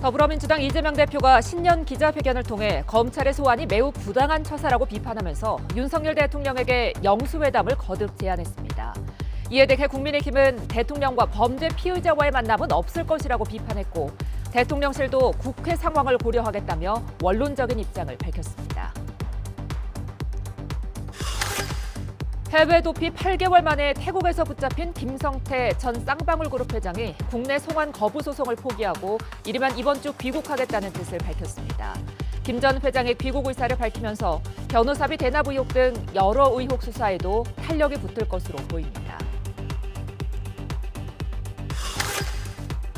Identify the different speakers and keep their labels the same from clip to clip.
Speaker 1: 더불어민주당 이재명 대표가 신년 기자회견을 통해 검찰의 소환이 매우 부당한 처사라고 비판하면서 윤석열 대통령에게 영수회담을 거듭 제안했습니다. 이에 대해 국민의힘은 대통령과 범죄 피의자와의 만남은 없을 것이라고 비판했고 대통령실도 국회 상황을 고려하겠다며 원론적인 입장을 밝혔습니다. 해외 도피 8개월 만에 태국에서 붙잡힌 김성태 전 쌍방울그룹 회장이 국내 송환 거부 소송을 포기하고 이르면 이번 주 귀국하겠다는 뜻을 밝혔습니다. 김 전 회장의 귀국 의사를 밝히면서 변호사비 대납 의혹 등 여러 의혹 수사에도 탄력이 붙을 것으로 보입니다.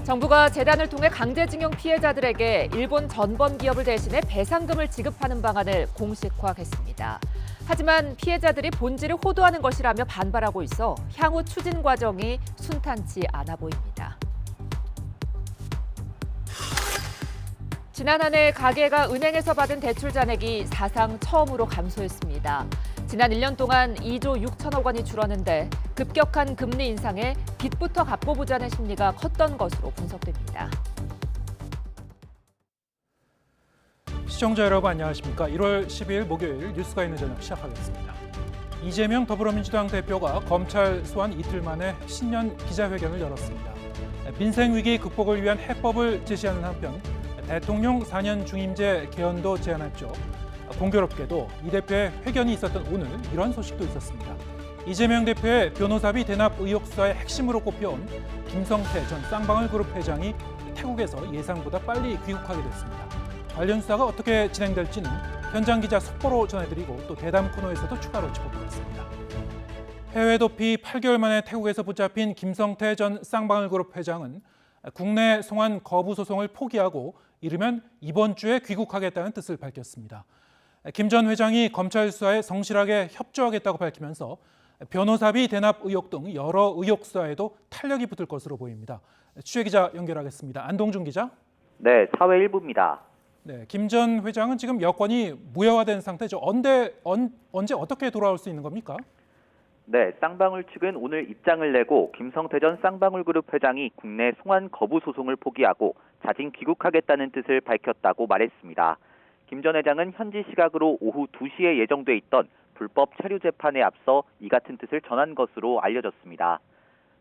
Speaker 1: 정부가 재단을 통해 강제징용 피해자들에게 일본 전범 기업을 대신해 배상금을 지급하는 방안을 공식화했습니다. 하지만 피해자들이 본질을 호도하는 것이라며 반발하고 있어 향후 추진 과정이 순탄치 않아 보입니다. 지난 한 해 가계가 은행에서 받은 대출 잔액이 사상 처음으로 감소했습니다. 지난 1년 동안 2조 6천억 원이 줄었는데 급격한 금리 인상에 빚부터 갚고 보자는 심리가 컸던 것으로 분석됩니다.
Speaker 2: 시청자 여러분 안녕하십니까? 1월 12일 목요일 뉴스가 있는 저녁 시작하겠습니다. 이재명 더불어민주당 대표가 검찰 소환 이틀 만에 신년 기자회견을 열었습니다. 민생 위기 극복을 위한 해법을 제시하는 한편 대통령 4년 중임제 개헌도 제안했죠. 공교롭게도 이 대표의 회견이 있었던 오늘 이런 소식도 있었습니다. 이재명 대표의 변호사비 대납 의혹 수사의 핵심으로 꼽혀온 김성태 전 쌍방울그룹 회장이 태국에서 예상보다 빨리 귀국하게 됐습니다. 관련 수사가 어떻게 진행될지는 현장 기자 속보로 전해드리고 또 대담 코너에서도 추가로 짚어보겠습니다. 해외 도피 8개월 만에 태국에서 붙잡힌 김성태 전 쌍방울그룹 회장은 국내 송환 거부 소송을 포기하고 이르면 이번 주에 귀국하겠다는 뜻을 밝혔습니다. 김 전 회장이 검찰 수사에 성실하게 협조하겠다고 밝히면서 변호사비 대납 의혹 등 여러 의혹 수사에도 탄력이 붙을 것으로 보입니다. 취재 기자 연결하겠습니다. 안동준 기자.
Speaker 3: 네, 사회 일부입니다.
Speaker 2: 네, 김 전 회장은 지금 여권이 무효화된 상태죠. 언제 어떻게 돌아올 수 있는 겁니까?
Speaker 3: 네, 쌍방울 측은 오늘 입장을 내고 김성태 전 쌍방울그룹 회장이 국내 송환 거부 소송을 포기하고 자진 귀국하겠다는 뜻을 밝혔다고 말했습니다. 김 전 회장은 현지 시각으로 오후 2시에 예정돼 있던 불법 체류 재판에 앞서 이 같은 뜻을 전한 것으로 알려졌습니다.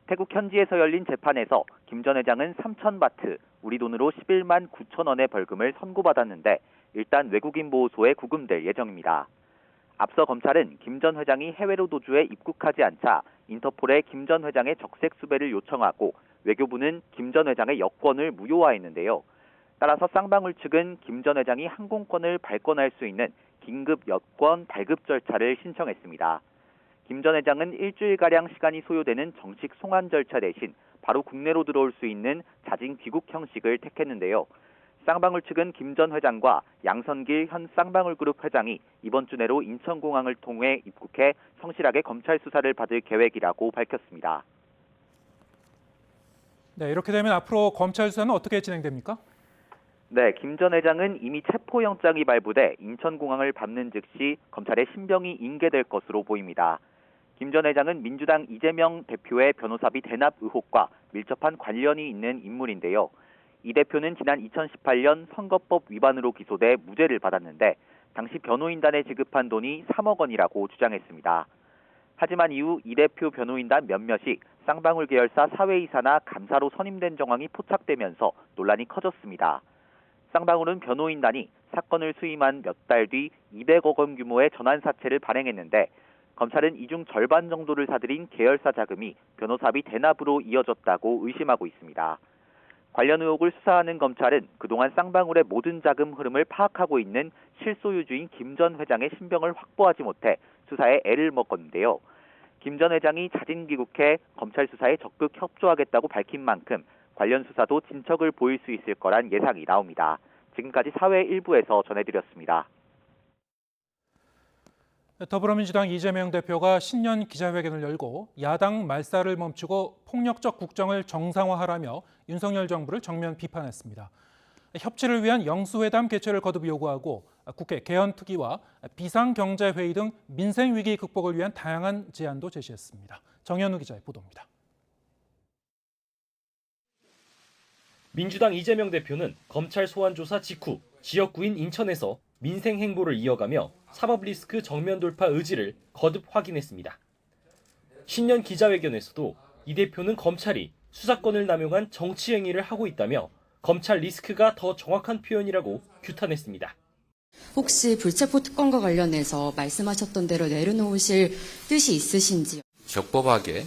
Speaker 3: 태국 현지에서 열린 재판에서 김 전 회장은 3,000바트, 우리 돈으로 11만 9천 원의 벌금을 선고받았는데 일단 외국인 보호소에 구금될 예정입니다. 앞서 검찰은 김 전 회장이 해외로 도주해 입국하지 않자 인터폴에 김 전 회장의 적색 수배를 요청하고 외교부는 김 전 회장의 여권을 무효화했는데요. 따라서 쌍방울 측은 김 전 회장이 항공권을 발권할 수 있는 긴급 여권 발급 절차를 신청했습니다. 김 전 회장은 일주일가량 시간이 소요되는 정식 송환 절차 대신 바로 국내로 들어올 수 있는 자진 귀국 형식을 택했는데요. 쌍방울 측은 김 전 회장과 양선길 현 쌍방울그룹 회장이 이번 주 내로 인천공항을 통해 입국해 성실하게 검찰 수사를 받을 계획이라고 밝혔습니다.
Speaker 2: 네, 이렇게 되면 앞으로 검찰 수사는 어떻게 진행됩니까?
Speaker 3: 네, 김 전 회장은 이미 체포영장이 발부돼 인천공항을 밟는 즉시 검찰의 신병이 인계될 것으로 보입니다. 김 전 회장은 민주당 이재명 대표의 변호사비 대납 의혹과 밀접한 관련이 있는 인물인데요. 이 대표는 지난 2018년 선거법 위반으로 기소돼 무죄를 받았는데 당시 변호인단에 지급한 돈이 3억 원이라고 주장했습니다. 하지만 이후 이 대표 변호인단 몇몇이 쌍방울 계열사 사회이사나 감사로 선임된 정황이 포착되면서 논란이 커졌습니다. 쌍방울은 변호인단이 사건을 수임한 몇 달 뒤 200억 원 규모의 전환사채를 발행했는데 검찰은 이 중 절반 정도를 사들인 계열사 자금이 변호사비 대납으로 이어졌다고 의심하고 있습니다. 관련 의혹을 수사하는 검찰은 그동안 쌍방울의 모든 자금 흐름을 파악하고 있는 실소유주인 김 전 회장의 신병을 확보하지 못해 수사에 애를 먹었는데요. 김 전 회장이 자진 귀국해 검찰 수사에 적극 협조하겠다고 밝힌 만큼 관련 수사도 진척을 보일 수 있을 거란 예상이 나옵니다. 지금까지 사회 일부에서 전해드렸습니다.
Speaker 2: 더불어민주당 이재명 대표가 신년 기자회견을 열고 야당 말살을 멈추고 폭력적 국정을 정상화하라며 윤석열 정부를 정면 비판했습니다. 협치를 위한 영수회담 개최를 거듭 요구하고 국회 개헌특위와 비상경제회의 등 민생위기 극복을 위한 다양한 제안도 제시했습니다. 정현우 기자의 보도입니다.
Speaker 4: 민주당 이재명 대표는 검찰 소환 조사 직후 지역구인 인천에서 민생 행보를 이어가며 사법 리스크 정면 돌파 의지를 거듭 확인했습니다. 신년 기자회견에서도 이 대표는 검찰이 수사권을 남용한 정치 행위를 하고 있다며 검찰 리스크가 더 정확한 표현이라고 규탄했습니다.
Speaker 5: 혹시 불체포 특권과 관련해서 말씀하셨던 대로 내려놓으실 뜻이 있으신지요?
Speaker 6: 적법하게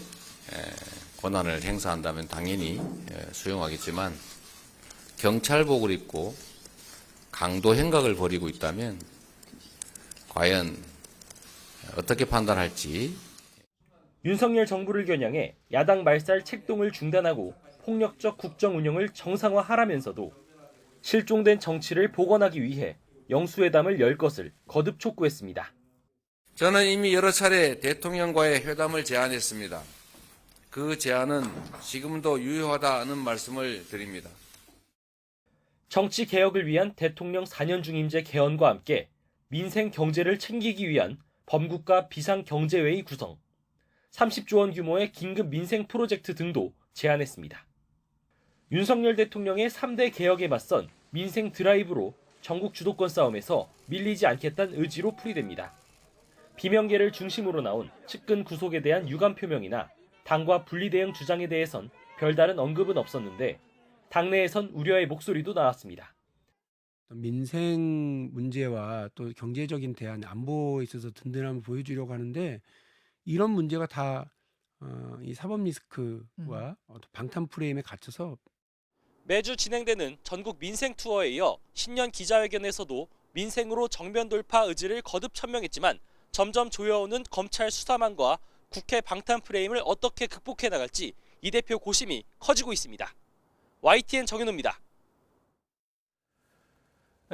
Speaker 6: 권한을 행사한다면 당연히 수용하겠지만 경찰복을 입고 강도 행각을 벌이고 있다면 과연 어떻게 판단할지.
Speaker 4: 윤석열 정부를 겨냥해 야당 말살 책동을 중단하고 폭력적 국정 운영을 정상화하라면서도 실종된 정치를 복원하기 위해 영수회담을 열 것을 거듭 촉구했습니다.
Speaker 6: 저는 이미 여러 차례 대통령과의 회담을 제안했습니다. 그 제안은 지금도 유효하다는 말씀을 드립니다.
Speaker 4: 정치 개혁을 위한 대통령 4년 중임제 개헌과 함께 민생 경제를 챙기기 위한 범국가 비상경제회의 구성, 30조 원 규모의 긴급 민생 프로젝트 등도 제안했습니다. 윤석열 대통령의 3대 개혁에 맞선 민생 드라이브로 전국 주도권 싸움에서 밀리지 않겠다는 의지로 풀이됩니다. 비명계를 중심으로 나온 측근 구속에 대한 유감 표명이나 당과 분리 대응 주장에 대해선 별다른 언급은 없었는데 당내에선 우려의 목소리도 나왔습니다.
Speaker 7: 민생 문제와 또 경제적인 대안, 안보에 있어서 든든함을 보여주려고 하는데 이런 문제가 다 이 사법 리스크와 방탄 프레임에 갇혀서
Speaker 4: 매주 진행되는 전국 민생 투어에 이어 신년 기자회견에서도 민생으로 정면 돌파 의지를 거듭 천명했지만 점점 조여오는 검찰 수사망과 국회 방탄 프레임을 어떻게 극복해 나갈지 이 대표 고심이 커지고 있습니다. YTN 정윤호입니다.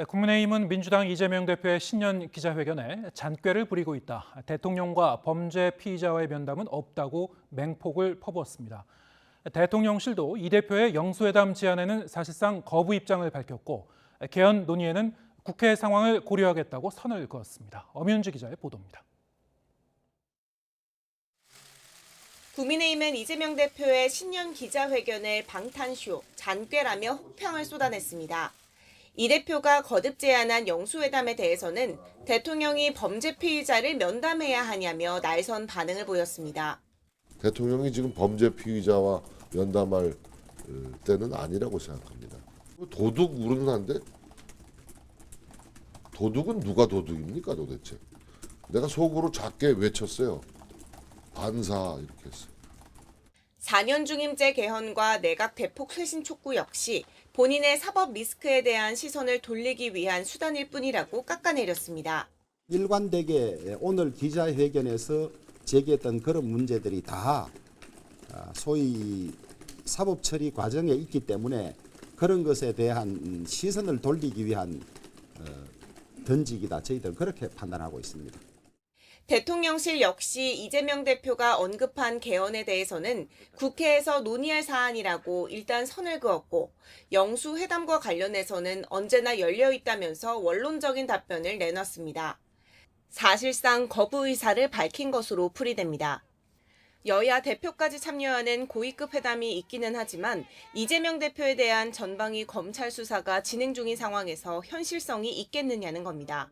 Speaker 2: 국민의힘은 민주당 이재명 대표의 신년 기자회견에 잔꾀를 부리고 있다. 대통령과 범죄 피의자와의 면담은 없다고 맹폭을 퍼부었습니다. 대통령실도 이 대표의 영수회담 제안에는 사실상 거부 입장을 밝혔고 개헌 논의에는 국회 상황을 고려하겠다고 선을 그었습니다. 엄윤주 기자의 보도입니다.
Speaker 8: 국민의힘은 이재명 대표의 신년 기자회견을 방탄쇼, 잔꾀라며 혹평을 쏟아냈습니다. 이 대표가 거듭 제안한 영수회담에 대해서는 대통령이 범죄 피의자를 면담해야 하냐며 날선 반응을 보였습니다.
Speaker 9: 대통령이 지금 범죄 피의자와 면담할 때는 아니라고 생각합니다. 도둑 우른한데 도둑은 누가 도둑입니까 도대체? 내가 속으로 작게 외쳤어요. 반사 이렇게 했어요.
Speaker 8: 4년 중임제 개헌과 내각 대폭 쇄신 촉구 역시 본인의 사법 리스크에 대한 시선을 돌리기 위한 수단일 뿐이라고 깎아내렸습니다.
Speaker 10: 일관되게 오늘 기자회견에서 제기했던 그런 문제들이 다 소위 사법 처리 과정에 있기 때문에 그런 것에 대한 시선을 돌리기 위한 던지기다. 저희들은 그렇게 판단하고 있습니다.
Speaker 8: 대통령실 역시 이재명 대표가 언급한 개헌에 대해서는 국회에서 논의할 사안이라고 일단 선을 그었고 영수회담과 관련해서는 언제나 열려 있다면서 원론적인 답변을 내놨습니다. 사실상 거부 의사를 밝힌 것으로 풀이됩니다. 여야 대표까지 참여하는 고위급 회담이 있기는 하지만 이재명 대표에 대한 전방위 검찰 수사가 진행 중인 상황에서 현실성이 있겠느냐는 겁니다.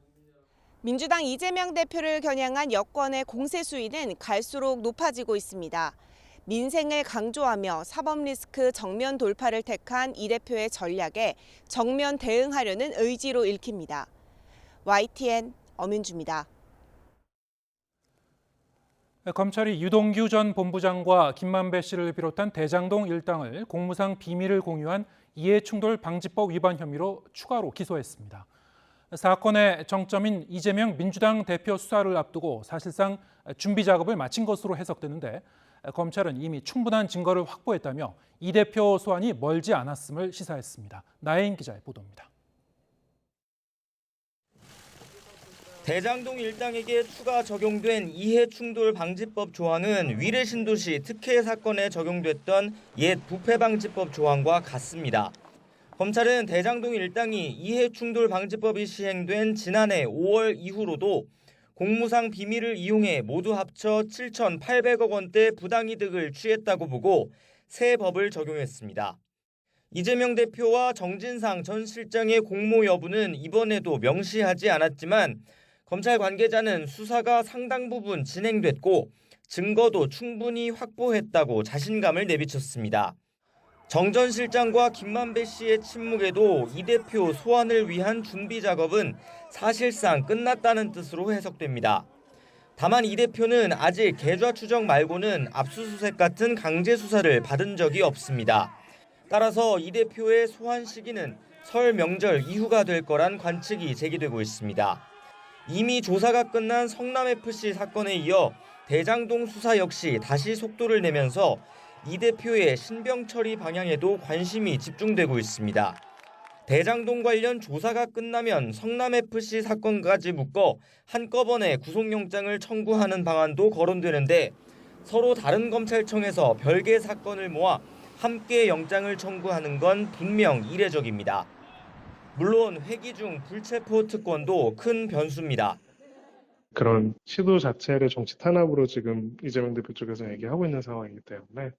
Speaker 8: 민주당 이재명 대표를 겨냥한 여권의 공세 수위는 갈수록 높아지고 있습니다. 민생을 강조하며 사법 리스크 정면 돌파를 택한 이 대표의 전략에 정면 대응하려는 의지로 읽힙니다. YTN 엄윤주입니다.
Speaker 2: 검찰이 유동규 전 본부장과 김만배 씨를 비롯한 대장동 일당을 공무상 비밀을 공유한 이해충돌 방지법 위반 혐의로 추가로 기소했습니다. 사건의 정점인 이재명 민주당 대표 수사를 앞두고 사실상 준비 작업을 마친 것으로 해석되는데 검찰은 이미 충분한 증거를 확보했다며 이 대표 소환이 멀지 않았음을 시사했습니다. 나혜인 기자의 보도입니다.
Speaker 11: 대장동 일당에게 추가 적용된 이해충돌 방지법 조항은 위례 신도시 특혜 사건에 적용됐던 옛 부패방지법 조항과 같습니다. 검찰은 대장동 일당이 이해충돌 방지법이 시행된 지난해 5월 이후로도 공무상 비밀을 이용해 모두 합쳐 7,800억 원대 부당이득을 취했다고 보고 새 법을 적용했습니다. 이재명 대표와 정진상 전 실장의 공모 여부는 이번에도 명시하지 않았지만 검찰 관계자는 수사가 상당 부분 진행됐고 증거도 충분히 확보했다고 자신감을 내비쳤습니다. 정 전 실장과 김만배 씨의 침묵에도 이 대표 소환을 위한 준비 작업은 사실상 끝났다는 뜻으로 해석됩니다. 다만 이 대표는 아직 계좌 추적 말고는 압수수색 같은 강제 수사를 받은 적이 없습니다. 따라서 이 대표의 소환 시기는 설 명절 이후가 될 거란 관측이 제기되고 있습니다. 이미 조사가 끝난 성남FC 사건에 이어 대장동 수사 역시 다시 속도를 내면서 이 대표의 신병 처리 방향에도 관심이 집중되고 있습니다. 대장동 관련 조사가 끝나면 성남FC 사건까지 묶어 한꺼번에 구속영장을 청구하는 방안도 거론되는데 서로 다른 검찰청에서 별개 사건을 모아 함께 영장을 청구하는 건 분명 이례적입니다. 물론 회기 중 불체포 특권도 큰 변수입니다.
Speaker 12: 그런 시도 자체를 정치 탄압으로 지금 이재명 대표 쪽에서 얘기하고 있는 상황이기 때문에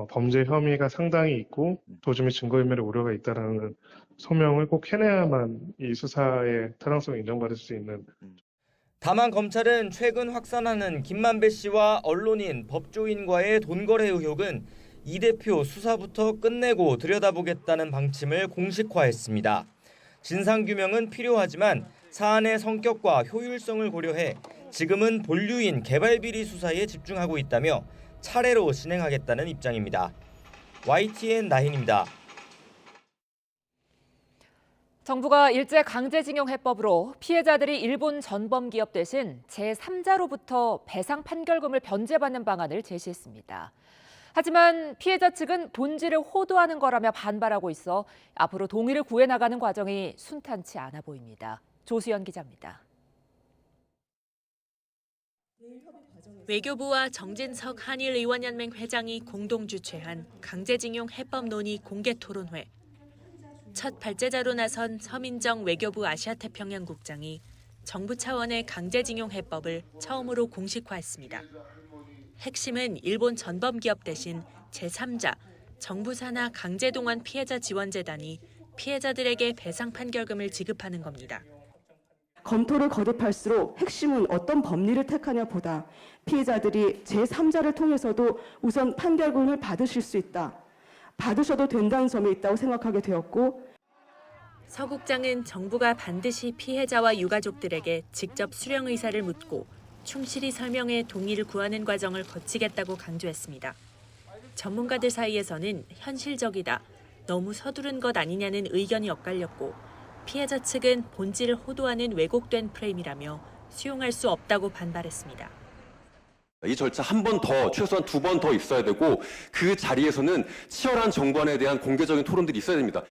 Speaker 12: 범죄 혐의가 상당히 있고 도주 및 증거인멸의 우려가 있다는 소명을 꼭 해내야만 이 수사의 타당성이 인정받을 수 있는.
Speaker 11: 다만 검찰은 최근 확산하는 김만배 씨와 언론인, 법조인과의 돈거래 의혹은 이 대표 수사부터 끝내고 들여다보겠다는 방침을 공식화했습니다. 진상규명은 필요하지만 사안의 성격과 효율성을 고려해 지금은 본류인 개발비리 수사에 집중하고 있다며 차례로 진행하겠다는 입장입니다. YTN 나힌입니다.
Speaker 1: 정부가 일제 강제징용 해법으로 피해자들이 일본 전범기업 대신 제3자로부터 배상 판결금을 변제받는 방안을 제시했습니다. 하지만 피해자 측은 본질을 호도하는 거라며 반발하고 있어 앞으로 동의를 구해 나가는 과정이 순탄치 않아 보입니다. 조수연 기자입니다.
Speaker 13: 외교부와 정진석 한일의원연맹 회장이 공동 주최한 강제징용 해법 논의 공개 토론회. 첫 발제자로 나선 서민정 외교부 아시아태평양국장이 정부 차원의 강제징용 해법을 처음으로 공식화했습니다. 핵심은 일본 전범기업 대신 제3자, 정부 산하 강제동원 피해자 지원재단이 피해자들에게 배상 판결금을 지급하는 겁니다.
Speaker 14: 검토를 거듭할수록 핵심은 어떤 법리를 택하냐 보다 피해자들이 제3자를 통해서도 우선 판결금을 받으실 수 있다. 받으셔도 된다는 점에 있다고 생각하게 되었고,
Speaker 13: 서 국장은 정부가 반드시 피해자와 유가족들에게 직접 수령 의사를 묻고 충실히 설명해 동의를 구하는 과정을 거치겠다고 강조했습니다. 전문가들 사이에서는 현실적이다, 너무 서두른 것 아니냐는 의견이 엇갈렸고 피해자 측은 본질을 호도하는 왜곡된 프레임이라며 수용할 수 없다고 반발했습니다.
Speaker 15: 이 절차 한 번 더, 최소한 2번 더 있어야 되고 그 자리에서는 치열한 정관에 대한 공개적인 토론들이 있어야 됩니다.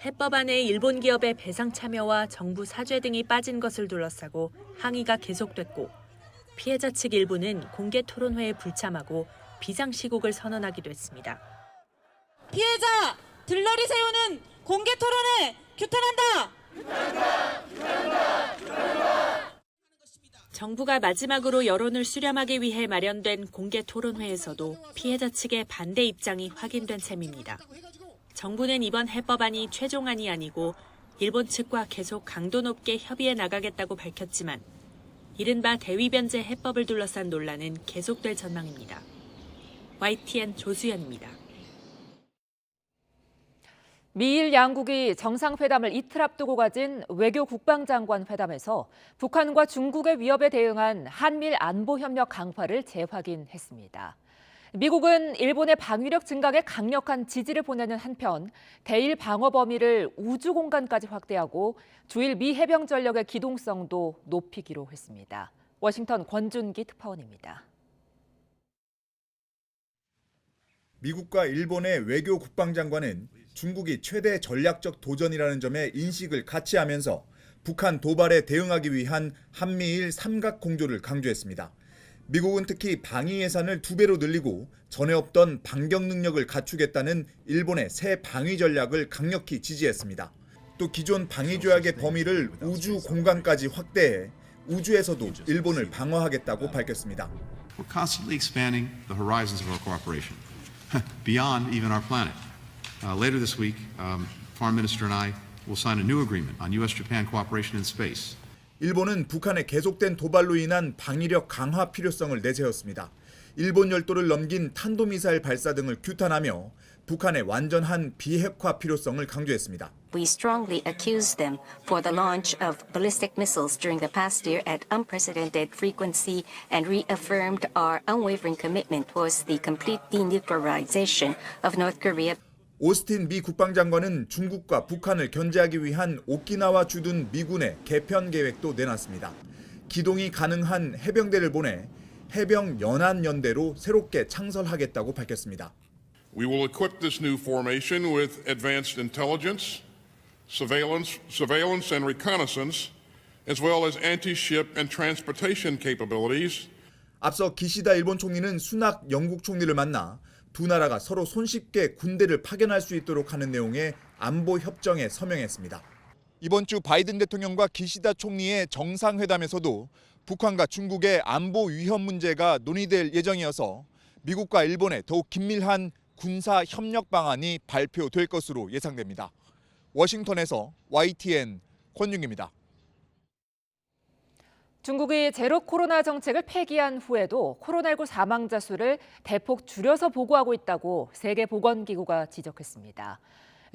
Speaker 13: 해법안에 일본 기업의 배상 참여와 정부 사죄 등이 빠진 것을 둘러싸고 항의가 계속됐고 피해자 측 일부는 공개 토론회에 불참하고 비상시국을 선언하기도 했습니다.
Speaker 16: 피해자 들러리 세우는 공개 토론회 규탄한다!
Speaker 13: 정부가 마지막으로 여론을 수렴하기 위해 마련된 공개 토론회에서도 피해자 측의 반대 입장이 확인된 셈입니다. 정부는 이번 해법안이 최종안이 아니고 일본 측과 계속 강도 높게 협의해 나가겠다고 밝혔지만 이른바 대위변제 해법을 둘러싼 논란은 계속될 전망입니다. YTN 조수연입니다.
Speaker 1: 미일 양국이 정상회담을 이틀 앞두고 가진 외교 국방장관 회담에서 북한과 중국의 위협에 대응한 한미일 안보협력 강화를 재확인했습니다. 미국은 일본의 방위력 증강에 강력한 지지를 보내는 한편 대일 방어 범위를 우주 공간까지 확대하고 주일 미 해병 전력의 기동성도 높이기로 했습니다. 워싱턴 권준기 특파원입니다.
Speaker 17: 미국과 일본의 외교 국방장관은 중국이 최대 전략적 도전이라는 점에 인식을 같이 하면서 북한 도발에 대응하기 위한 한미일 삼각 공조를 강조했습니다. 미국은 특히 방위 예산을 2배로 늘리고 전에 없던 반격 능력을 갖추겠다는 일본의 새 방위 전략을 강력히 지지했습니다. 또 기존 방위 조약의 범위를 우주 공간까지 확대해 우주에서도 일본을 방어하겠다고 밝혔습니다.
Speaker 18: We're constantly expanding the horizons of our cooperation beyond even our planet. Later this week, Foreign Minister and I will sign a new agreement on U.S.-Japan cooperation in space.
Speaker 17: 일본은 북한의 계속된 도발로 인한 방위력 강화 필요성을 내세웠습니다. 일본 열도를 넘긴 탄도미사일 발사 등을 규탄하며 북한의 완전한 비핵화 필요성을 강조했습니다.
Speaker 19: We strongly accuse them for the launch of ballistic missiles during the past year at unprecedented frequency and reaffirmed our unwavering commitment towards the complete denuclearization of North Korea.
Speaker 17: 오스틴 미 국방장관은 중국과 북한을 견제하기 위한 오키나와 주둔 미군의 개편 계획도 내놨습니다. 기동이 가능한 해병대를 보내 해병 연안연대로 새롭게 창설하겠다고 밝혔습니다.
Speaker 20: We will equip this new formation with advanced intelligence, surveillance and reconnaissance, as well as anti-ship and transportation capabilities.
Speaker 17: 앞서 기시다 일본 총리는 수낙 영국 총리를 만나 두 나라가 서로 손쉽게 군대를 파견할 수 있도록 하는 내용의 안보 협정에 서명했습니다. 이번 주 바이든 대통령과 기시다 총리의 정상회담에서도 북한과 중국의 안보 위협 문제가 논의될 예정이어서 미국과 일본의 더욱 긴밀한 군사 협력 방안이 발표될 것으로 예상됩니다. 워싱턴에서 YTN 권윤기입니다.
Speaker 1: 중국이 제로 코로나 정책을 폐기한 후에도 코로나19 사망자 수를 대폭 줄여서 보고하고 있다고 세계보건기구가 지적했습니다.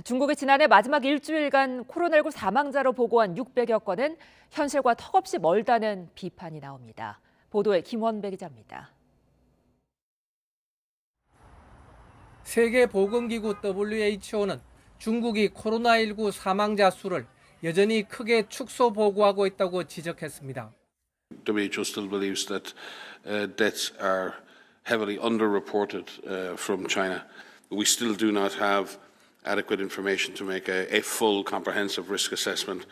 Speaker 1: 중국이 지난해 마지막 일주일간 코로나19 사망자로 보고한 600여 건은 현실과 턱없이 멀다는 비판이 나옵니다. 보도에 김원배 기자입니다.
Speaker 21: 세계보건기구 WHO는 중국이 코로나19 사망자 수를 여전히 크게 축소 보고하고 있다고 지적했습니다.
Speaker 22: WHO still believes that deaths are heavily underreported from China. We still do not have adequate information to make a full comprehensive risk assessment.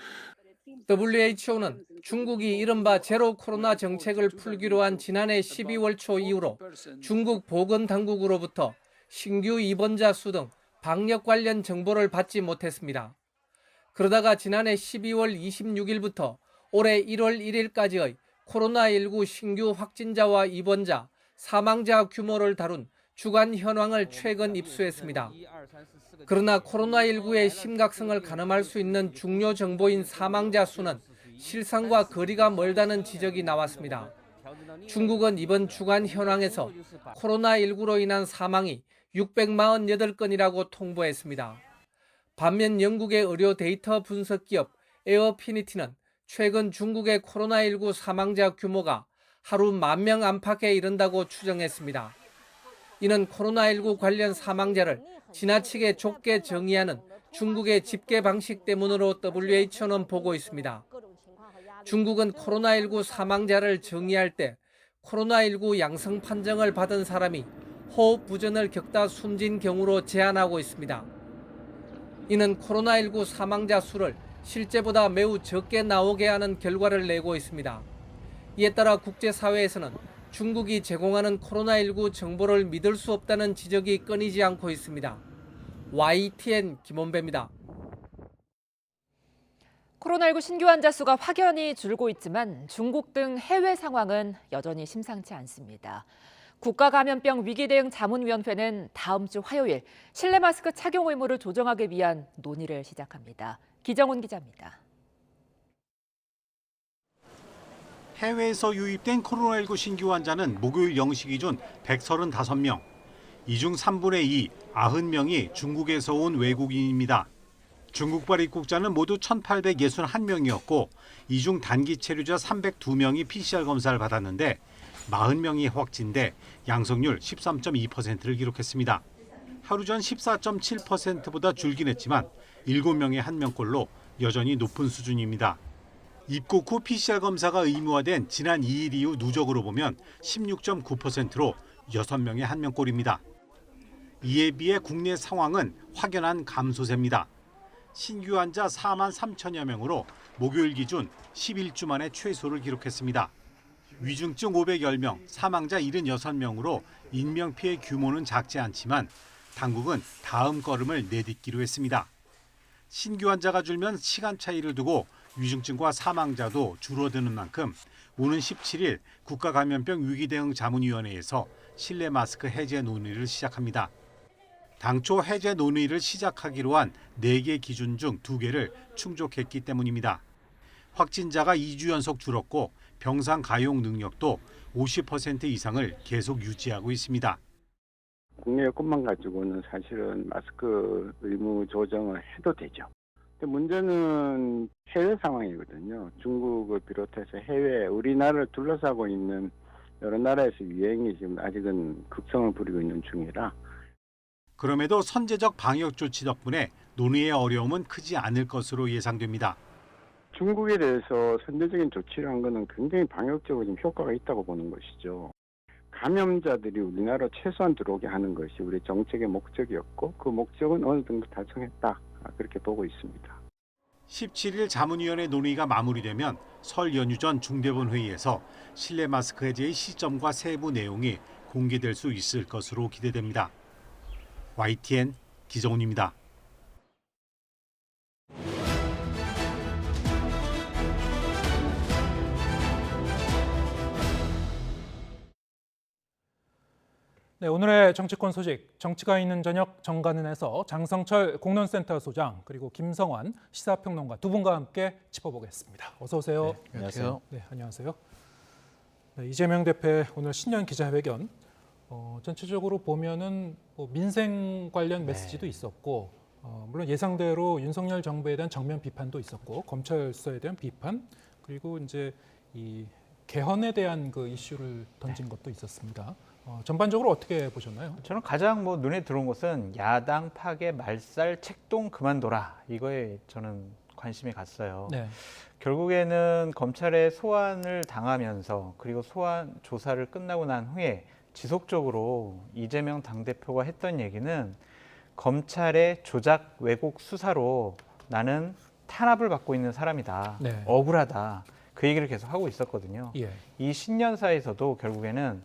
Speaker 21: WHO는 중국이 이른바 제로 코로나 정책을 풀기로 한 지난해 12월 초 이후로 중국 보건당국으로부터 신규 입원자 수 등 방역 관련 정보를 받지 못했습니다. 그러다가 지난해 12월 26일부터 올해 1월 1일까지의 코로나19 신규 확진자와 입원자, 사망자 규모를 다룬 주간 현황을 최근 입수했습니다. 그러나 코로나19의 심각성을 가늠할 수 있는 중요 정보인 사망자 수는 실상과 거리가 멀다는 지적이 나왔습니다. 중국은 이번 주간 현황에서 코로나19로 인한 사망이 648건이라고 통보했습니다. 반면 영국의 의료 데이터 분석 기업 에어피니티는 최근 중국의 코로나19 사망자 규모가 하루 10,000명 안팎에 이른다고 추정했습니다. 이는 코로나19 관련 사망자를 지나치게 좁게 정의하는 중국의 집계 방식 때문으로 WHO는 보고 있습니다. 중국은 코로나19 사망자를 정의할 때 코로나19 양성 판정을 받은 사람이 호흡 부전을 겪다 숨진 경우로 제한하고 있습니다. 이는 코로나19 사망자 수를 실제보다 매우 적게 나오게 하는 결과를 내고 있습니다. 이에 따라 국제사회에서는 중국이 제공하는 코로나19 정보를 믿을 수 없다는 지적이 끊이지 않고 있습니다. YTN 김원배입니다.
Speaker 1: 코로나19 신규 환자 수가 확연히 줄고 있지만 중국 등 해외 상황은 여전히 심상치 않습니다. 국가감염병 위기대응 자문위원회는 다음 주 화요일 실내 마스크 착용 의무를 조정하기 위한 논의를 시작합니다. 기정훈 기자입니다.
Speaker 23: 해외에서 유입된 코로나19 신규 환자는 목요일 0시 기준 135명. 이 중 3분의 2, 90명이 중국에서 온 외국인입니다. 중국발 입국자는 모두 1,861명이었고 이 중 단기 체류자 302명이 PCR 검사를 받았는데 40명이 확진돼 양성률 13.2%를 기록했습니다. 하루 전 14.7%보다 줄긴 했지만 7명의 1명꼴로 여전히 높은 수준입니다. 입국 후 PCR 검사가 의무화된 지난 2일 이후 누적으로 보면 16.9%로 6명의 1명꼴입니다. 이에 비해 국내 상황은 확연한 감소세입니다. 신규 환자 4만 3천여 명으로 목요일 기준 11주 만에 최소를 기록했습니다. 위중증 510명, 사망자 76명으로 인명피해 규모는 작지 않지만 당국은 다음 걸음을 내딛기로 했습니다. 신규 환자가 줄면 시간 차이를 두고 위중증과 사망자도 줄어드는 만큼 오는 17일 국가감염병 위기대응 자문위원회에서 실내 마스크 해제 논의를 시작합니다. 당초 해제 논의를 시작하기로 한 4개 기준 중 2개를 충족했기 때문입니다. 확진자가 2주 연속 줄었고 병상 가용 능력도 50% 이상을 계속 유지하고 있습니다.
Speaker 3: 국내 여건만 가지고는 사실은 마스크 의무 조정을 해도 되죠. 근데 문제는 해외 상황이거든요. 중국을 비롯해서 해외, 우리나라를 둘러싸고 있는 여러 나라에서 유행이 지금 아직은 극성을 부리고 있는 중이라.
Speaker 23: 그럼에도 선제적 방역 조치 덕분에 논의의 어려움은 크지 않을 것으로 예상됩니다.
Speaker 3: 중국에 대해서 선제적인 조치를 한 것은 굉장히 방역적으로 좀 효과가 있다고 보는 것이죠. 감염자들이 우리나라로 최소한 들어오게 하는 것이 우리 정책의 목적이었고 그 목적은 어느 정도 달성했다. 그렇게 보고 있습니다.
Speaker 23: 17일 자문위원회 논의가 마무리되면 설 연휴 전 중대본 회의에서 실내 마스크 해제의 시점과 세부 내용이 공개될 수 있을 것으로 기대됩니다. YTN 기정훈입니다.
Speaker 2: 네, 오늘의 정치권 소식, 정치가 있는 저녁 정가는에서 장성철 공론센터 소장 그리고 김성환 시사평론가 두 분과 함께 짚어보겠습니다. 어서 오세요.
Speaker 5: 네, 안녕하세요.
Speaker 2: 네, 안녕하세요. 네, 이재명 대표의 오늘 신년 기자회견 전체적으로 보면은 뭐 민생 관련 메시지도 있었고 물론 예상대로 윤석열 정부에 대한 정면 비판도 있었고 검찰 수사에 대한 비판 그리고 이제 이 개헌에 대한 그 이슈를 던진 것도 있었습니다. 전반적으로 어떻게 보셨나요?
Speaker 5: 저는 가장 눈에 들어온 것은 야당 파괴 말살 책동 그만둬라 이거에 저는 관심이 갔어요.
Speaker 2: 네.
Speaker 5: 결국에는 검찰의 소환을 당하면서 그리고 소환 조사를 끝나고 난 후에 지속적으로 이재명 당대표가 했던 얘기는 검찰의 조작 왜곡 수사로 나는 탄압을 받고 있는 사람이다.
Speaker 2: 네.
Speaker 5: 억울하다. 그 얘기를 계속 하고 있었거든요.
Speaker 2: 예.
Speaker 5: 이 신년사에서도 결국에는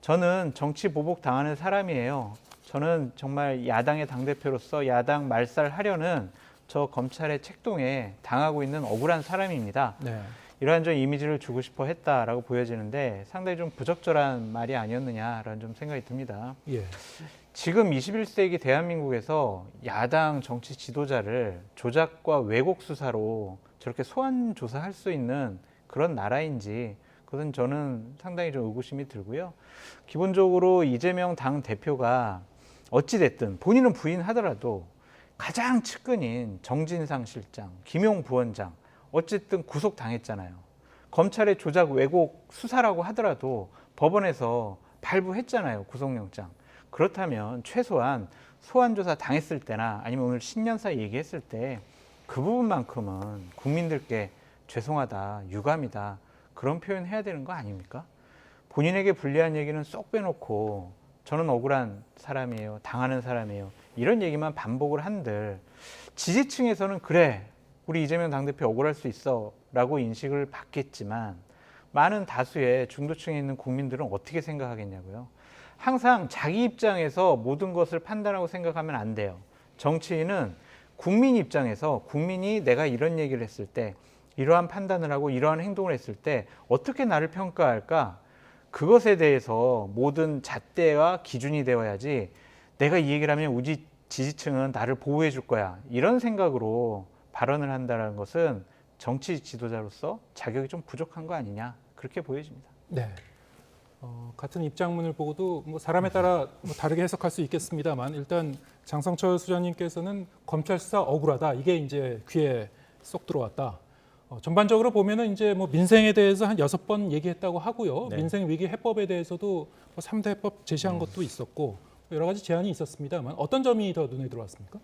Speaker 5: 저는 정치 보복 당하는 사람이에요. 저는 정말 야당의 당대표로서 야당 말살하려는 저 검찰의 책동에 당하고 있는 억울한 사람입니다.
Speaker 2: 네.
Speaker 5: 이러한 좀 이미지를 주고 싶어 했다라고 보여지는데 상당히 좀 부적절한 말이 아니었느냐라는 좀 생각이 듭니다.
Speaker 2: 예.
Speaker 5: 지금 21세기 대한민국에서 야당 정치 지도자를 조작과 왜곡 수사로 저렇게 소환 조사할 수 있는 그런 나라인지 그것은 저는 상당히 좀 의구심이 들고요. 기본적으로 이재명 당 대표가 어찌됐든 본인은 부인하더라도 가장 측근인 정진상 실장, 김용 부원장 어쨌든 구속당했잖아요. 검찰의 조작 왜곡 수사라고 하더라도 법원에서 발부했잖아요. 구속영장. 그렇다면 최소한 소환조사 당했을 때나 아니면 오늘 신년사 얘기했을 때 그 부분만큼은 국민들께 죄송하다, 유감이다 그런 표현 해야 되는 거 아닙니까? 본인에게 불리한 얘기는 쏙 빼놓고 저는 억울한 사람이에요, 당하는 사람이에요 이런 얘기만 반복을 한들 지지층에서는 그래 우리 이재명 당대표 억울할 수 있어 라고 인식을 받겠지만 많은 다수의 중도층에 있는 국민들은 어떻게 생각하겠냐고요. 항상 자기 입장에서 모든 것을 판단하고 생각하면 안 돼요. 정치인은 국민 입장에서 국민이 내가 이런 얘기를 했을 때 이러한 판단을 하고 이러한 행동을 했을 때 어떻게 나를 평가할까? 그것에 대해서 모든 잣대와 기준이 되어야지 내가 이 얘기를 하면 우리 지지층은 나를 보호해 줄 거야. 이런 생각으로 발언을 한다는 것은 정치 지도자로서 자격이 좀 부족한 거 아니냐 그렇게 보여집니다.
Speaker 2: 네. 같은 입장문을 보고도 뭐 사람에 따라 뭐 다르게 해석할 수 있겠습니다만 일단 장성철 수장님께서는 검찰 수사 억울하다 이게 이제 귀에 쏙 들어왔다. 전반적으로 보면은 이제 뭐 민생에 대해서 한 6번 얘기했다고 하고요.
Speaker 6: 네.
Speaker 2: 민생 위기 해법에 대해서도 뭐 3대 해법 제시한 것도 있었고 여러 가지 제안이 있었습니다만 어떤 점이 더 눈에 들어왔습니까?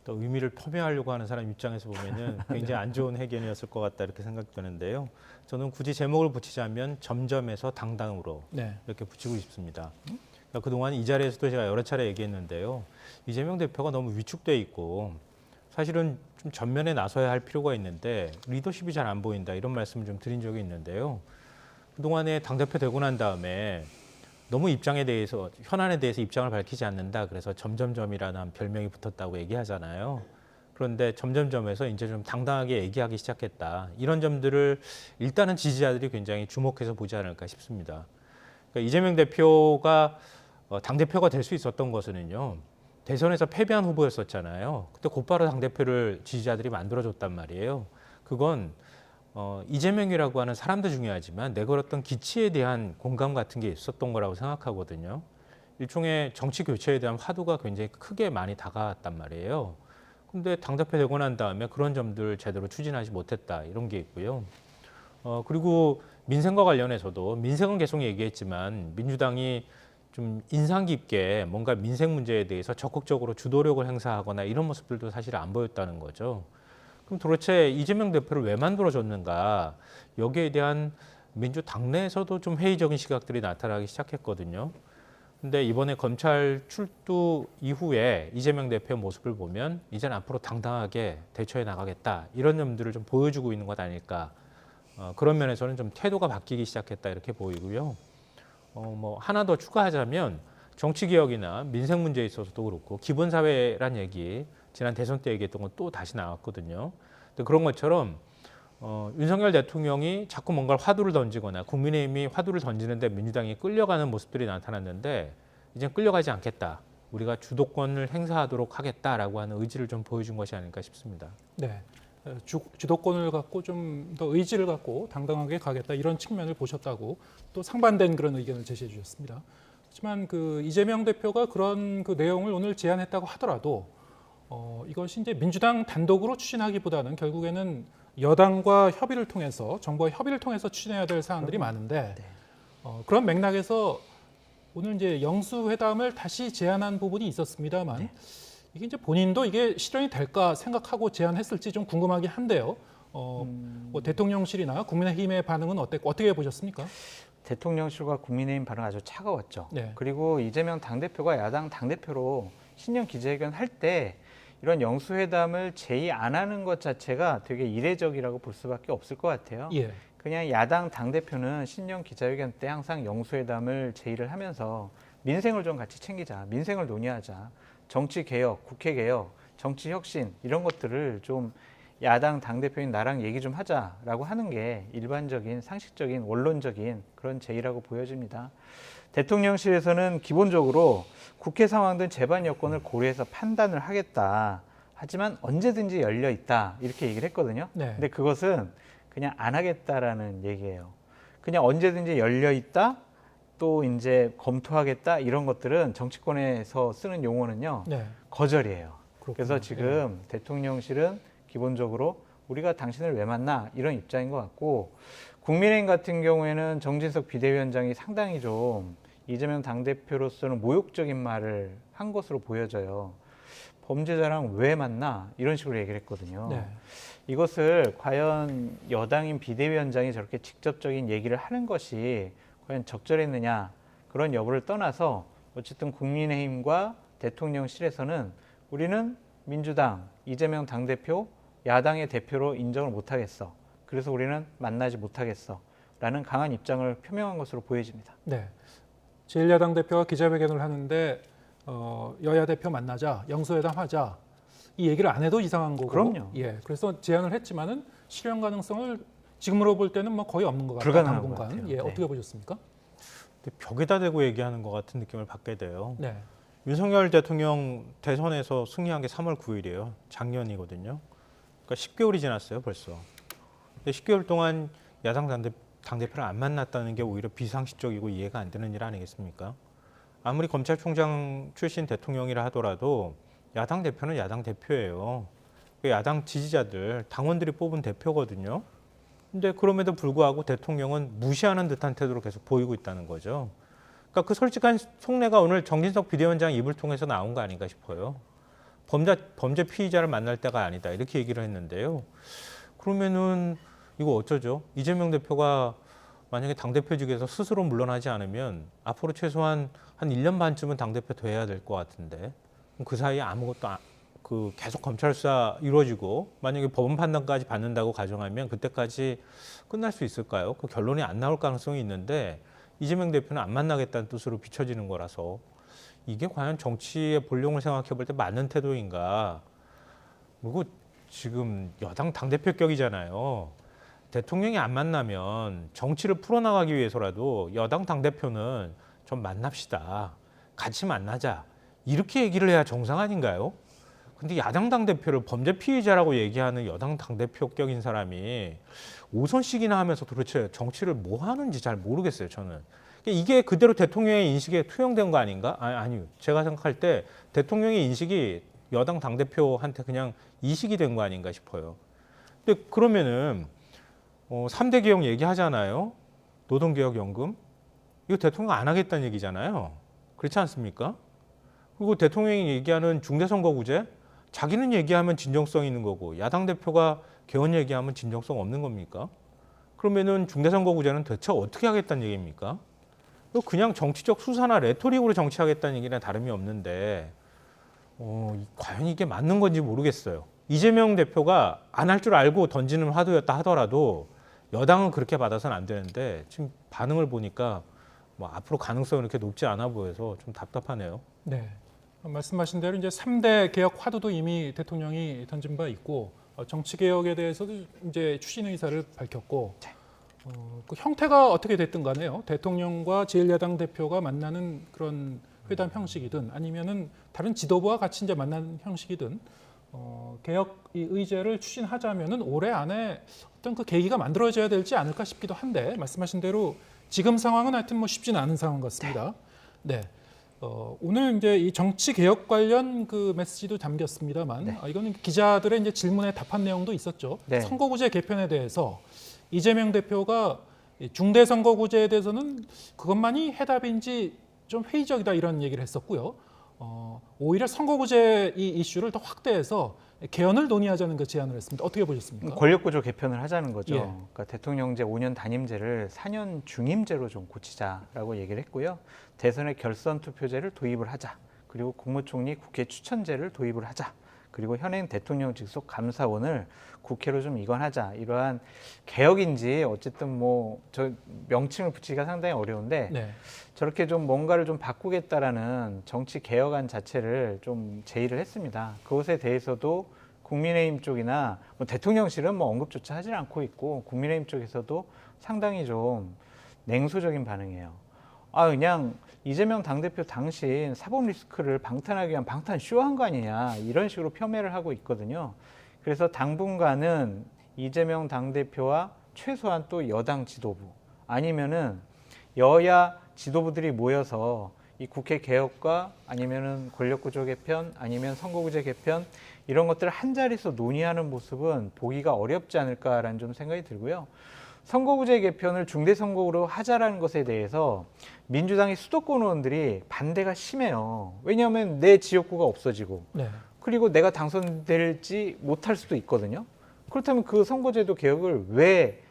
Speaker 6: 또 의미를 폄훼하려고 하는 사람 입장에서 보면은 굉장히 안 좋은 해견이었을 것 같다 이렇게 생각되는데요. 저는 굳이 제목을 붙이자면 점점에서 당당으로
Speaker 2: 네.
Speaker 6: 이렇게 붙이고 싶습니다. 그러니까 그동안 이 자리에서도 제가 여러 차례 얘기했는데요. 이재명 대표가 너무 위축돼 있고 사실은 좀 전면에 나서야 할 필요가 있는데 리더십이 잘 안 보인다 이런 말씀을 좀 드린 적이 있는데요. 그동안에 당대표 되고 난 다음에 너무 입장에 대해서 현안에 대해서 입장을 밝히지 않는다. 그래서 점점점이라는 별명이 붙었다고 얘기하잖아요. 그런데 점점점에서 이제 좀 당당하게 얘기하기 시작했다. 이런 점들을 일단은 지지자들이 굉장히 주목해서 보지 않을까 싶습니다. 그러니까 이재명 대표가 당대표가 될 수 있었던 것은요. 대선에서 패배한 후보였었잖아요. 그때 곧바로 당대표를 지지자들이 만들어줬단 말이에요. 그건 이재명이라고 하는 사람도 중요하지만 내걸었던 기치에 대한 공감 같은 게 있었던 거라고 생각하거든요. 일종의 정치 교체에 대한 화두가 굉장히 크게 많이 다가왔단 말이에요. 근데 당대표 되고 난 다음에 그런 점들 제대로 추진하지 못했다 이런 게 있고요. 그리고 민생과 관련해서도 민생은 계속 얘기했지만 민주당이 좀 인상 깊게 뭔가 민생 문제에 대해서 적극적으로 주도력을 행사하거나 이런 모습들도 사실 안 보였다는 거죠. 그럼 도대체 이재명 대표를 왜 만들어줬는가? 여기에 대한 민주당 내에서도 좀 회의적인 시각들이 나타나기 시작했거든요. 근데 이번에 검찰 출두 이후에 이재명 대표의 모습을 보면 이제는 앞으로 당당하게 대처해 나가겠다. 이런 점들을 좀 보여주고 있는 것 아닐까. 그런 면에서는 좀 태도가 바뀌기 시작했다 이렇게 보이고요. 뭐 하나 더 추가하자면 정치개혁이나 민생 문제에 있어서도 그렇고 기본사회란 얘기 지난 대선 때 얘기했던 건 또 다시 나왔거든요. 근데 그런 것처럼 윤석열 대통령이 자꾸 뭔가 화두를 던지거나 국민의힘이 화두를 던지는데 민주당이 끌려가는 모습들이 나타났는데 이젠 끌려가지 않겠다. 우리가 주도권을 행사하도록 하겠다라고 하는 의지를 좀 보여준 것이 아닐까 싶습니다.
Speaker 2: 네. 주도권을 갖고 좀 더 의지를 갖고 당당하게 가겠다 이런 측면을 보셨다고 또 상반된 그런 의견을 제시해 주셨습니다. 하지만 그 이재명 대표가 그런 그 내용을 오늘 제안했다고 하더라도 이것이 이제 민주당 단독으로 추진하기보다는 결국에는 여당과 협의를 통해서 정부와 협의를 통해서 추진해야 될 사안들이 많은데 그런 맥락에서 오늘 이제 영수회담을 다시 제안한 부분이 있었습니다만 이게 이제 본인도 이게 실현이 될까 생각하고 제안했을지 좀 궁금하긴 한데요. 뭐 대통령실이나 국민의힘의 반응은 어떻게 보셨습니까?
Speaker 5: 대통령실과 국민의힘 반응 아주 차가웠죠.
Speaker 2: 네.
Speaker 5: 그리고 이재명 당대표가 야당 당대표로 신년 기자회견 할 때 이런 영수회담을 제의 안 하는 것 자체가 되게 이례적이라고 볼 수밖에 없을 것 같아요.
Speaker 2: 예.
Speaker 5: 그냥 야당 당대표는 신년 기자회견 때 항상 영수회담을 제의를 하면서 민생을 좀 같이 챙기자, 민생을 논의하자, 정치개혁, 국회개혁, 정치혁신 이런 것들을 좀 야당 당대표인 나랑 얘기 좀 하자라고 하는 게 일반적인 상식적인 원론적인 그런 제의라고 보여집니다. 대통령실에서는 기본적으로 국회 상황 등 재반 여건을 고려해서 판단을 하겠다. 하지만 언제든지 열려 있다. 이렇게 얘기를 했거든요.
Speaker 2: 네.
Speaker 5: 근데 그것은 그냥 안 하겠다라는 얘기예요. 그냥 언제든지 열려 있다. 또 이제 검토하겠다. 이런 것들은 정치권에서 쓰는 용어는요.
Speaker 2: 네.
Speaker 5: 거절이에요.
Speaker 2: 그렇구나.
Speaker 5: 그래서 지금 대통령실은 기본적으로 우리가 당신을 왜 만나 이런 입장인 것 같고 국민의힘 같은 경우에는 정진석 비대위원장이 상당히 좀 이재명 당대표로서는 모욕적인 말을 한 것으로 보여져요. 범죄자랑 왜 만나 이런 식으로 얘기를 했거든요.
Speaker 2: 네.
Speaker 5: 이것을 과연 여당인 비대위원장이 저렇게 직접적인 얘기를 하는 것이 과연 적절했느냐 그런 여부를 떠나서 어쨌든 국민의힘과 대통령실에서는 우리는 민주당, 이재명 당대표, 야당의 대표로 인정을 못하겠어. 그래서 우리는 만나지 못하겠어. 라는 강한 입장을 표명한 것으로 보여집니다.
Speaker 2: 네. 제1야당 대표가 기자회견을 하는데 여야 대표 만나자, 영수회담 하자. 이 얘기를 안 해도 이상한 거고.
Speaker 5: 그럼요.
Speaker 2: 예. 그래서 제안을 했지만은 실현 가능성을 지금으로 볼 때는 뭐 거의 없는 것 같아요.
Speaker 5: 불가능한
Speaker 2: 당분간.
Speaker 5: 것 같아요.
Speaker 2: 예.
Speaker 5: 네.
Speaker 2: 어떻게 보셨습니까?
Speaker 6: 벽에다 대고 얘기하는 것 같은 느낌을 받게 돼요.
Speaker 2: 네.
Speaker 6: 윤석열 대통령 대선에서 승리한 게 3월 9일이에요. 작년이거든요. 그러니까 10개월이 지났어요, 벌써. 근데 10개월 동안 야당 당대표를 안 만났다는 게 오히려 비상식적이고 이해가 안 되는 일 아니겠습니까? 아무리 검찰총장 출신 대통령이라 하더라도 야당 대표는 야당 대표예요. 야당 지지자들, 당원들이 뽑은 대표거든요. 근데 그럼에도 불구하고 대통령은 무시하는 듯한 태도로 계속 보이고 있다는 거죠. 그러니까 그 솔직한 속내가 오늘 정진석 비대위원장 입을 통해서 나온 거 아닌가 싶어요. 범죄 피의자를 만날 때가 아니다 이렇게 얘기를 했는데요. 그러면은 이거 어쩌죠? 이재명 대표가 만약에 당대표직에서 스스로 물러나지 않으면 앞으로 최소한 한 1년 반쯤은 당대표 돼야 될 것 같은데 그 사이에 아무것도 계속 검찰 수사 이루어지고 만약에 법원 판단까지 받는다고 가정하면 그때까지 끝날 수 있을까요? 그 결론이 안 나올 가능성이 있는데 이재명 대표는 안 만나겠다는 뜻으로 비춰지는 거라서 이게 과연 정치의 본령을 생각해 볼 때 맞는 태도인가? 그리고 지금 여당 당대표격이잖아요. 대통령이 안 만나면 정치를 풀어나가기 위해서라도 여당 당대표는 좀 만납시다. 같이 만나자. 이렇게 얘기를 해야 정상 아닌가요? 근데 야당 당대표를 범죄 피의자라고 얘기하는 여당 당대표격인 사람이 5선씩이나 하면서 도대체 정치를 뭐 하는지 잘 모르겠어요, 저는. 이게 그대로 대통령의 인식에 투영된 거 아닌가? 아니요. 제가 생각할 때 대통령의 인식이 여당 당대표한테 그냥 이식이 된 거 아닌가 싶어요. 근데 그러면은 3대 개혁 얘기하잖아요. 노동개혁연금. 이거 대통령 안 하겠다는 얘기잖아요. 그렇지 않습니까? 그리고 대통령이 얘기하는 중대선거구제, 자기는 얘기하면 진정성 있는 거고 야당 대표가 개헌 얘기하면 진정성 없는 겁니까? 그러면은 중대선거구제는 대체 어떻게 하겠다는 얘기입니까? 그냥 정치적 수사나 레토릭으로 정치하겠다는 얘기는 다름이 없는데 과연 이게 맞는 건지 모르겠어요. 이재명 대표가 안 할 줄 알고 던지는 화두였다 하더라도 여당은 그렇게 받아서는 안 되는데 지금 반응을 보니까 뭐 앞으로 가능성이 이렇게 높지 않아 보여서 좀 답답하네요.
Speaker 2: 네. 말씀하신 대로 이제 3대 개혁 화두도 이미 대통령이 던진 바 있고 정치 개혁에 대해서도 이제 추진 의사를 밝혔고 그 형태가 어떻게 됐든 간에요. 대통령과 제1야당 대표가 만나는 그런 회담 형식이든 아니면은 다른 지도부와 같이 이제 만나는 형식이든 개혁 의제를 추진하자면은 올해 안에 어떤 그 계기가 만들어져야 되지 않을까 싶기도 한데 말씀하신 대로 지금 상황은 하여튼 뭐 쉽지는 않은 상황 같습니다. 네. 오늘 이제 이 정치 개혁 관련 그 메시지도 담겼습니다만 이거는 기자들의 이제 질문에 답한 내용도 있었죠.
Speaker 5: 네.
Speaker 2: 선거구제 개편에 대해서 이재명 대표가 중대선거구제에 대해서는 그것만이 해답인지 좀 회의적이다 이런 얘기를 했었고요. 오히려 선거구제 이 이슈를 더 확대해서 개헌을 논의하자는 그 제안을 했습니다. 어떻게 보셨습니까?
Speaker 5: 권력구조 개편을 하자는 거죠.
Speaker 2: 예.
Speaker 5: 그러니까 대통령제 5년 단임제를 4년 중임제로 좀 고치자라고 얘기를 했고요. 대선의 결선 투표제를 도입을 하자. 그리고 국무총리 국회 추천제를 도입을 하자. 그리고 현행 대통령 직속 감사원을 국회로 좀 이관하자. 이러한 개혁인지 어쨌든 뭐 저 명칭을 붙이기가 상당히 어려운데
Speaker 2: 네.
Speaker 5: 저렇게 좀 뭔가를 좀 바꾸겠다라는 정치 개혁안 자체를 좀 제의를 했습니다. 그것에 대해서도 국민의힘 쪽이나 뭐 대통령실은 뭐 언급조차 하지 않고 있고 국민의힘 쪽에서도 상당히 좀 냉소적인 반응이에요. 그냥 이재명 당대표 당신 사법 리스크를 방탄하기 위한 방탄 쇼한 거 아니냐 이런 식으로 폄훼를 하고 있거든요. 그래서 당분간은 이재명 당대표와 최소한 또 여당 지도부 아니면은 여야 지도부들이 모여서 이 국회 개혁과 아니면은 권력구조 개편 아니면 선거구제 개편 이런 것들을 한 자리에서 논의하는 모습은 보기가 어렵지 않을까라는 좀 생각이 들고요. 선거구제 개편을 중대선거구로 하자라는 것에 대해서 민주당의 수도권 의원들이 반대가 심해요. 왜냐하면 내 지역구가 없어지고
Speaker 2: 네.
Speaker 5: 그리고 내가 당선될지 못할 수도 있거든요. 그렇다면 그 선거제도 개혁을 왜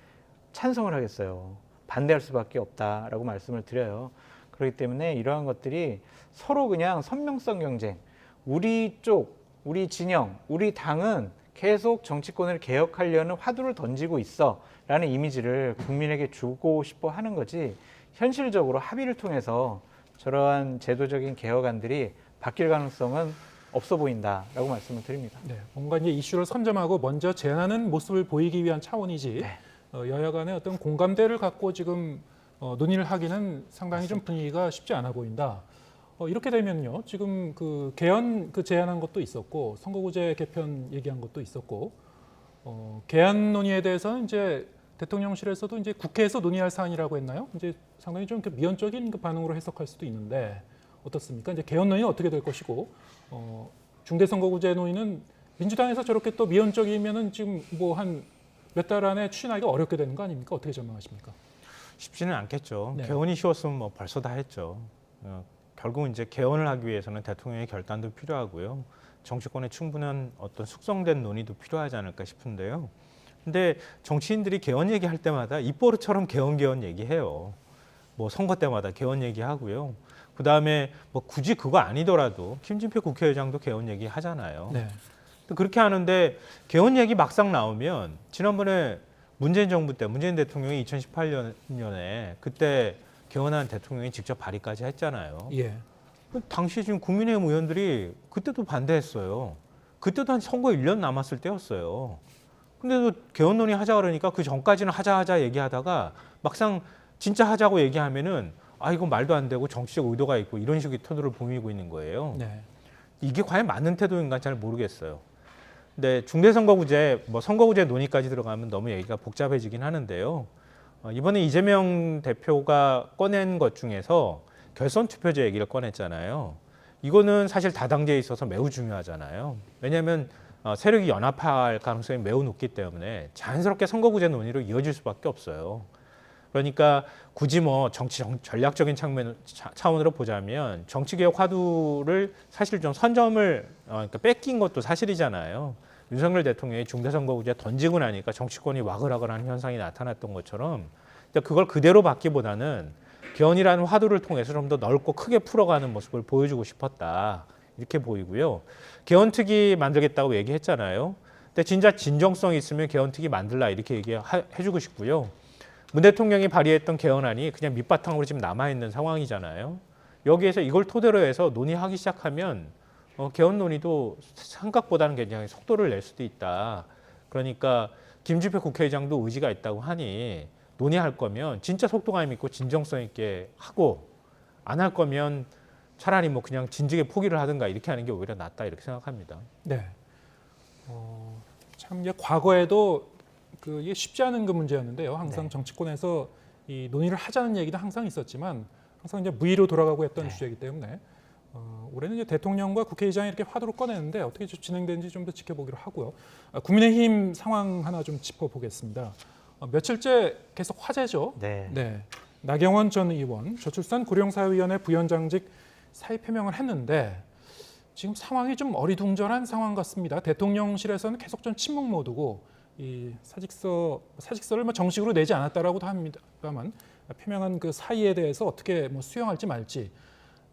Speaker 5: 찬성을 하겠어요? 반대할 수밖에 없다라고 말씀을 드려요. 그렇기 때문에 이러한 것들이 서로 그냥 선명성 경쟁, 우리 쪽, 우리 진영, 우리 당은 계속 정치권을 개혁하려는 화두를 던지고 있어라는 이미지를 국민에게 주고 싶어 하는 거지 현실적으로 합의를 통해서 저러한 제도적인 개혁안들이 바뀔 가능성은 없어 보인다라고 말씀을 드립니다.
Speaker 2: 네, 뭔가 이제 이슈를 선점하고 먼저 제안하는 모습을 보이기 위한 차원이지 여야 간의 어떤 공감대를 갖고 지금 논의를 하기는 상당히 좀 분위기가 쉽지 않아 보인다. 이렇게 되면요, 지금 그 개헌 그 제안한 것도 있었고 선거구제 개편 얘기한 것도 있었고 개헌 논의에 대해서는 이제 대통령실에서도 이제 국회에서 논의할 사안이라고 했나요? 이제 상당히 좀 미온적인 그 반응으로 해석할 수도 있는데 어떻습니까? 이제 개헌 논의는 어떻게 될 것이고 중대선거구제 논의는 민주당에서 저렇게 또 미온적이면은 지금 뭐 한 몇 달 안에 추진하기가 어렵게 되는 거 아닙니까? 어떻게 전망하십니까?
Speaker 6: 쉽지는 않겠죠.
Speaker 2: 네.
Speaker 6: 개헌이 쉬웠으면 뭐 벌써 다 했죠. 결국 이제 개헌을 하기 위해서는 대통령의 결단도 필요하고요. 정치권의 충분한 어떤 숙성된 논의도 필요하지 않을까 싶은데요. 근데 정치인들이 개헌 얘기할 때마다 입버릇처럼 개헌 얘기해요. 뭐 선거 때마다 개헌 얘기하고요. 그다음에 뭐 굳이 그거 아니더라도 김진표 국회의장도 개헌 얘기 하잖아요.
Speaker 2: 네.
Speaker 6: 그렇게 하는데 개헌 얘기 막상 나오면 지난번에 문재인 정부 때 문재인 대통령이 2018년에 그때 개헌안 대통령이 직접 발의까지 했잖아요.
Speaker 2: 예.
Speaker 6: 당시 지금 국민의힘 의원들이 그때도 반대했어요. 그때도 한 선거 1년 남았을 때였어요. 근데도 개헌 논의 하자 그러니까 그 전까지는 하자 얘기하다가 막상 진짜 하자고 얘기하면은 아 이거 말도 안 되고 정치적 의도가 있고 이런 식의 태도를 보이고 있는 거예요.
Speaker 2: 네.
Speaker 6: 이게 과연 맞는 태도인가 잘 모르겠어요. 근데 중대선거구제, 뭐 선거구제 논의까지 들어가면 너무 얘기가 복잡해지긴 하는데요. 이번에 이재명 대표가 꺼낸 것 중에서 결선 투표제 얘기를 꺼냈잖아요. 이거는 사실 다당제에 있어서 매우 중요하잖아요. 왜냐하면 세력이 연합할 가능성이 매우 높기 때문에 자연스럽게 선거구제 논의로 이어질 수밖에 없어요. 그러니까 굳이 뭐 전략적인 차원으로 보자면 정치개혁 화두를 사실 좀 선점을 그러니까 뺏긴 것도 사실이잖아요. 윤석열 대통령이 중대선거구제 던지고 나니까 정치권이 와글와글하는 현상이 나타났던 것처럼 그걸 그대로 받기보다는 개헌이라는 화두를 통해서 좀 더 넓고 크게 풀어가는 모습을 보여주고 싶었다. 이렇게 보이고요. 개헌특위 만들겠다고 얘기했잖아요. 근데 진짜 진정성 있으면 개헌특위 만들라 이렇게 얘기해주고 싶고요. 문 대통령이 발의했던 개헌안이 그냥 밑바탕으로 지금 남아있는 상황이잖아요. 여기에서 이걸 토대로 해서 논의하기 시작하면 개헌 논의도 생각보다는 굉장히 속도를 낼 수도 있다. 그러니까 김주표 국회의장도 의지가 있다고 하니 논의할 거면 진짜 속도감 있고 진정성 있게 하고 안 할 거면 차라리 뭐 그냥 진즉에 포기를 하든가 이렇게 하는 게 오히려 낫다 이렇게 생각합니다.
Speaker 2: 네. 참 이제 과거에도 이게 쉽지 않은 그 문제였는데요. 항상 정치권에서 이 논의를 하자는 얘기도 항상 있었지만 항상 이제 무의로 돌아가고 했던 주제이기 때문에 올해는 이제 대통령과 국회의장이 이렇게 화두를 꺼내는데 어떻게 진행되는지 좀 더 지켜보기로 하고요. 국민의힘 상황 하나 좀 짚어보겠습니다. 며칠째 계속 화제죠.
Speaker 5: 네.
Speaker 2: 나경원 전 의원 저출산 고령사회위원회 부위원장직 사의 표명을 했는데 지금 상황이 좀 어리둥절한 상황 같습니다. 대통령실에서는 계속 좀 침묵 모드고 이 사직서를 뭐 정식으로 내지 않았다라고도 합니다만 표명한 그 사의에 대해서 어떻게 뭐 수용할지 말지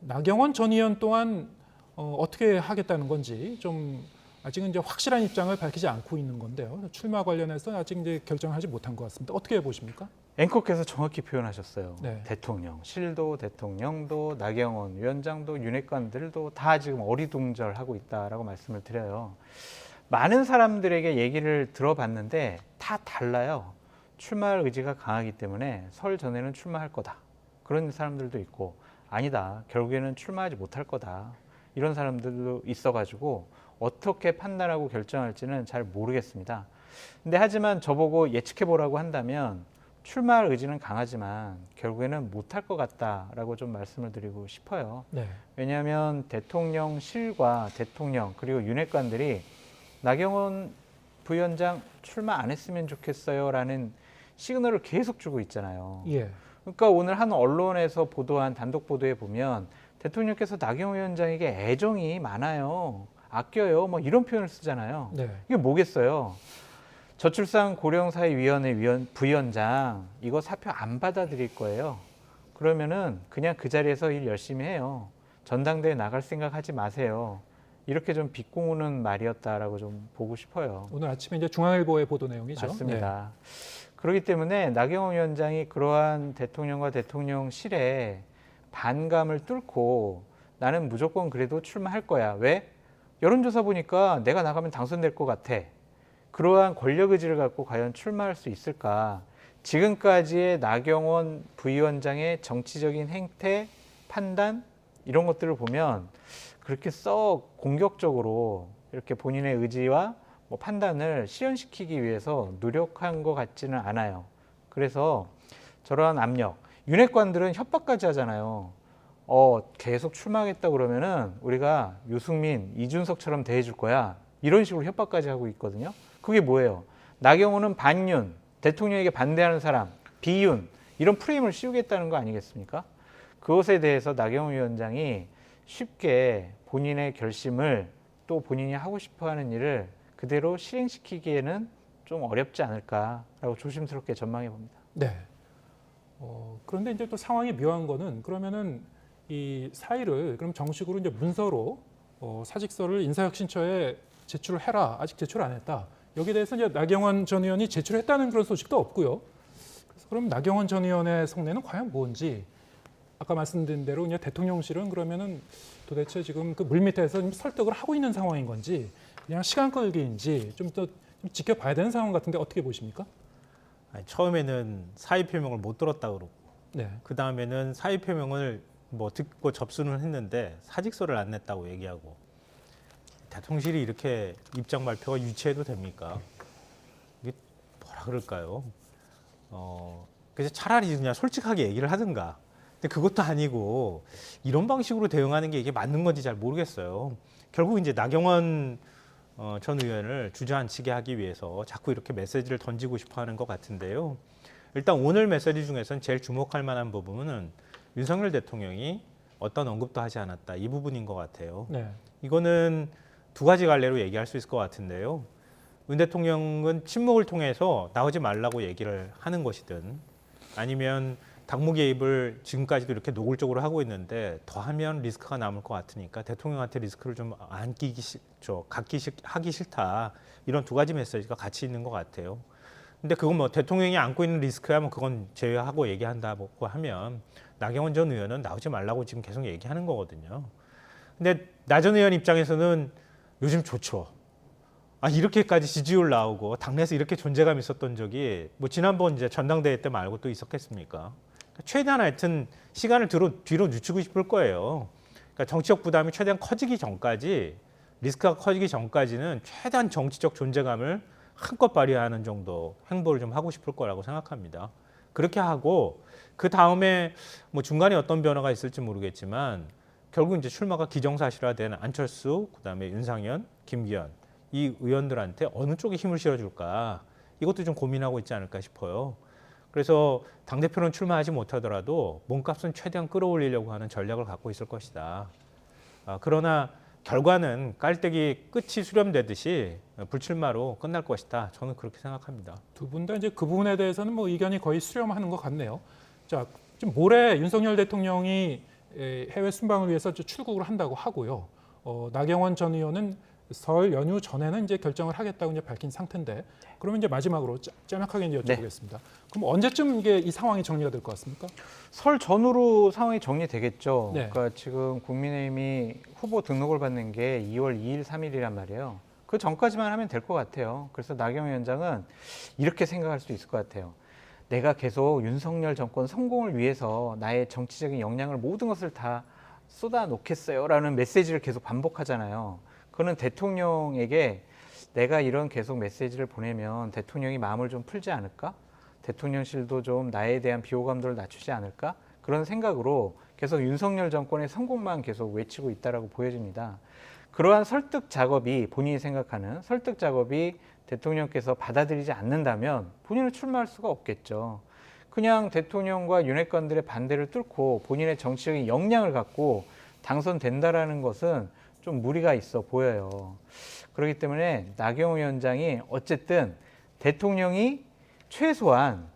Speaker 2: 나경원 전 의원 또한 어떻게 하겠다는 건지 좀 아직은 이제 확실한 입장을 밝히지 않고 있는 건데요. 출마 관련해서 아직 이제 결정하지 못한 것 같습니다. 어떻게 보십니까?
Speaker 5: 앵커께서 정확히 표현하셨어요.
Speaker 2: 네.
Speaker 5: 대통령, 실도, 대통령도, 나경원 위원장도, 윤핵관들도 다 지금 어리둥절하고 있다라고 말씀을 드려요. 많은 사람들에게 얘기를 들어봤는데 다 달라요. 출마할 의지가 강하기 때문에 설 전에는 출마할 거다. 그런 사람들도 있고 아니다. 결국에는 출마하지 못할 거다. 이런 사람들도 있어가지고 어떻게 판단하고 결정할지는 잘 모르겠습니다. 근데 하지만 저보고 예측해보라고 한다면 출마할 의지는 강하지만 결국에는 못할 것 같다라고 좀 말씀을 드리고 싶어요.
Speaker 2: 네.
Speaker 5: 왜냐하면 대통령실과 대통령 그리고 윤핵관들이 나경원 부위원장 출마 안 했으면 좋겠어요라는 시그널을 계속 주고 있잖아요.
Speaker 2: 예.
Speaker 5: 그러니까 오늘 한 언론에서 보도한 단독 보도에 보면 대통령께서 나경원 위원장에게 애정이 많아요. 아껴요. 뭐 이런 표현을 쓰잖아요.
Speaker 2: 네.
Speaker 5: 이게 뭐겠어요? 저출산 고령사회위원회 부위원장 이거 사표 안 받아들일 거예요. 그러면은 그냥 그 자리에서 일 열심히 해요. 전당대회 나갈 생각 하지 마세요. 이렇게 좀 비꼬는 말이었다라고 좀 보고 싶어요.
Speaker 2: 오늘 아침에 이제 중앙일보의 보도 내용이죠.
Speaker 5: 맞습니다. 그렇기 때문에 나경원 위원장이 그러한 대통령과 대통령실의 반감을 뚫고 나는 무조건 그래도 출마할 거야. 왜? 여론조사 보니까 내가 나가면 당선될 것 같아. 그러한 권력 의지를 갖고 과연 출마할 수 있을까? 지금까지의 나경원 부위원장의 정치적인 행태, 판단 이런 것들을 보면 그렇게 썩 공격적으로 이렇게 본인의 의지와 뭐 판단을 실현시키기 위해서 노력한 것 같지는 않아요. 그래서 저러한 압력, 윤핵관들은 협박까지 하잖아요. 계속 출마하겠다 그러면은 우리가 유승민, 이준석처럼 대해줄 거야. 이런 식으로 협박까지 하고 있거든요. 그게 뭐예요? 나경원은 반윤, 대통령에게 반대하는 사람, 비윤 이런 프레임을 씌우겠다는 거 아니겠습니까? 그것에 대해서 나경원 위원장이 쉽게 본인의 결심을 또 본인이 하고 싶어하는 일을 그대로 실행시키기에는 좀 어렵지 않을까라고 조심스럽게 전망해 봅니다.
Speaker 2: 네. 그런데 이제 또 상황이 묘한 거는 그러면은 이 사의를 그럼 정식으로 이제 문서로 사직서를 인사혁신처에 제출을 해라. 아직 제출 안 했다. 여기에 대해서 이제 나경원 전 의원이 제출했다는 그런 소식도 없고요. 그래서 그럼 나경원 전 의원의 속내는 과연 뭔지 아까 말씀드린 대로 이제 대통령실은 그러면은 도대체 지금 그 물밑에서 설득을 하고 있는 상황인 건지 그냥 시간 끌기인지 좀 더 지켜봐야 되는 상황 같은데 어떻게 보십니까?
Speaker 6: 아니, 처음에는 사의 표명을 못 들었다 그러고
Speaker 2: 네.
Speaker 6: 그 다음에는 사의 표명을 뭐 듣고 접수는 했는데 사직서를 안 냈다고 얘기하고 대통령실이 이렇게 입장 발표가 유치해도 됩니까? 이게 뭐라 그럴까요? 그래서 차라리 그냥 솔직하게 얘기를 하든가. 근데 그것도 아니고 이런 방식으로 대응하는 게 이게 맞는 건지 잘 모르겠어요. 결국 이제 나경원 전 의원을 주저앉히게 하기 위해서 자꾸 이렇게 메시지를 던지고 싶어 하는 것 같은데요. 일단 오늘 메시지 중에서는 제일 주목할 만한 부분은 윤석열 대통령이 어떤 언급도 하지 않았다. 이 부분인 것 같아요.
Speaker 2: 네.
Speaker 6: 이거는 두 가지 갈래로 얘기할 수 있을 것 같은데요. 윤 대통령은 침묵을 통해서 나오지 말라고 얘기를 하는 것이든 아니면 당무 개입을 지금까지도 이렇게 노골적으로 하고 있는데 더하면 리스크가 남을 것 같으니까 대통령한테 리스크를 좀 하기 싫다. 이런 두 가지 메시지가 같이 있는 것 같아요. 근데 그건 뭐 대통령이 안고 있는 리스크야 뭐 그건 제외하고 얘기한다고 하면 나경원 전 의원은 나오지 말라고 지금 계속 얘기하는 거거든요. 근데 나 전 의원 입장에서는 요즘 좋죠. 이렇게까지 지지율 나오고 당내에서 이렇게 존재감 있었던 적이 뭐 지난번 이제 전당대회 때 말고 또 있었겠습니까? 최대한 하여튼 시간을 뒤로 늦추고 싶을 거예요. 그러니까 정치적 부담이 최대한 커지기 전까지 리스크가 커지기 전까지는 최대한 정치적 존재감을 한껏 발휘하는 정도 행보를 좀 하고 싶을 거라고 생각합니다. 그렇게 하고 그 다음에 뭐 중간에 어떤 변화가 있을지 모르겠지만 결국 이제 출마가 기정사실화된 안철수, 그다음에 윤상현, 김기현 이 의원들한테 어느 쪽에 힘을 실어줄까 이것도 좀 고민하고 있지 않을까 싶어요. 그래서 당대표는 출마하지 못하더라도 몸값은 최대한 끌어올리려고 하는 전략을 갖고 있을 것이다. 그러나 결과는 깔때기 끝이 수렴되듯이 불출마로 끝날 것이다. 저는 그렇게 생각합니다.
Speaker 2: 두 분 다 이제 그 부분에 대해서는 뭐 의견이 거의 수렴하는 것 같네요. 자, 지금 모레 윤석열 대통령이 해외 순방을 위해서 출국을 한다고 하고요. 나경원 전 의원은 설 연휴 전에는 이제 결정을 하겠다고 이제 밝힌 상태인데, 그러면 이제 마지막으로 짤막하게 이제 여쭤보겠습니다. 네. 그럼 언제쯤 이게 이 상황이 정리가 될 것 같습니까?
Speaker 5: 설 전후로 상황이 정리되겠죠.
Speaker 2: 네.
Speaker 5: 그러니까 지금 국민의힘이 후보 등록을 받는 게 2월 2일, 3일이란 말이에요. 그 전까지만 하면 될 것 같아요. 그래서 나경원 위원장은 이렇게 생각할 수 있을 것 같아요. 내가 계속 윤석열 정권 성공을 위해서 나의 정치적인 역량을 모든 것을 다 쏟아놓겠어요라는 메시지를 계속 반복하잖아요. 그거는 대통령에게 내가 이런 계속 메시지를 보내면 대통령이 마음을 좀 풀지 않을까? 대통령실도 좀 나에 대한 비호감도를 낮추지 않을까? 그런 생각으로 계속 윤석열 정권의 성공만 계속 외치고 있다라고 보여집니다. 그러한 설득 작업이 본인이 생각하는 설득 작업이 대통령께서 받아들이지 않는다면 본인은 출마할 수가 없겠죠. 그냥 대통령과 윤핵관들의 반대를 뚫고 본인의 정치적인 역량을 갖고 당선된다라는 것은 좀 무리가 있어 보여요. 그렇기 때문에 나경원 위원장이 어쨌든 대통령이 최소한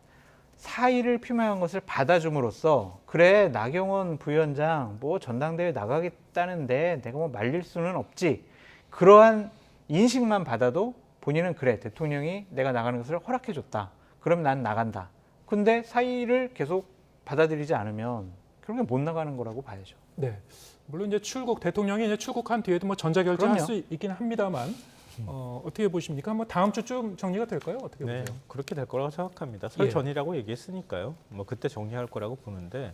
Speaker 5: 사의를 표명한 것을 받아줌으로써 그래 나경원 부위원장 뭐 전당대회 나가겠다는데 내가 뭐 말릴 수는 없지. 그러한 인식만 받아도 본인은 그래 대통령이 내가 나가는 것을 허락해줬다. 그럼 난 나간다. 근데 사의를 계속 받아들이지 않으면 결국엔 못 나가는 거라고 봐야죠.
Speaker 2: 네. 물론 이제 대통령이 이제 출국한 뒤에도 뭐 전자결정할 수 있긴 합니다만 어떻게 보십니까? 뭐 다음 주쯤 정리가 될까요? 어떻게 보세요?
Speaker 6: 네, 그렇게 될 거라고 생각합니다. 설 전이라고 얘기했으니까요. 뭐 그때 정리할 거라고 보는데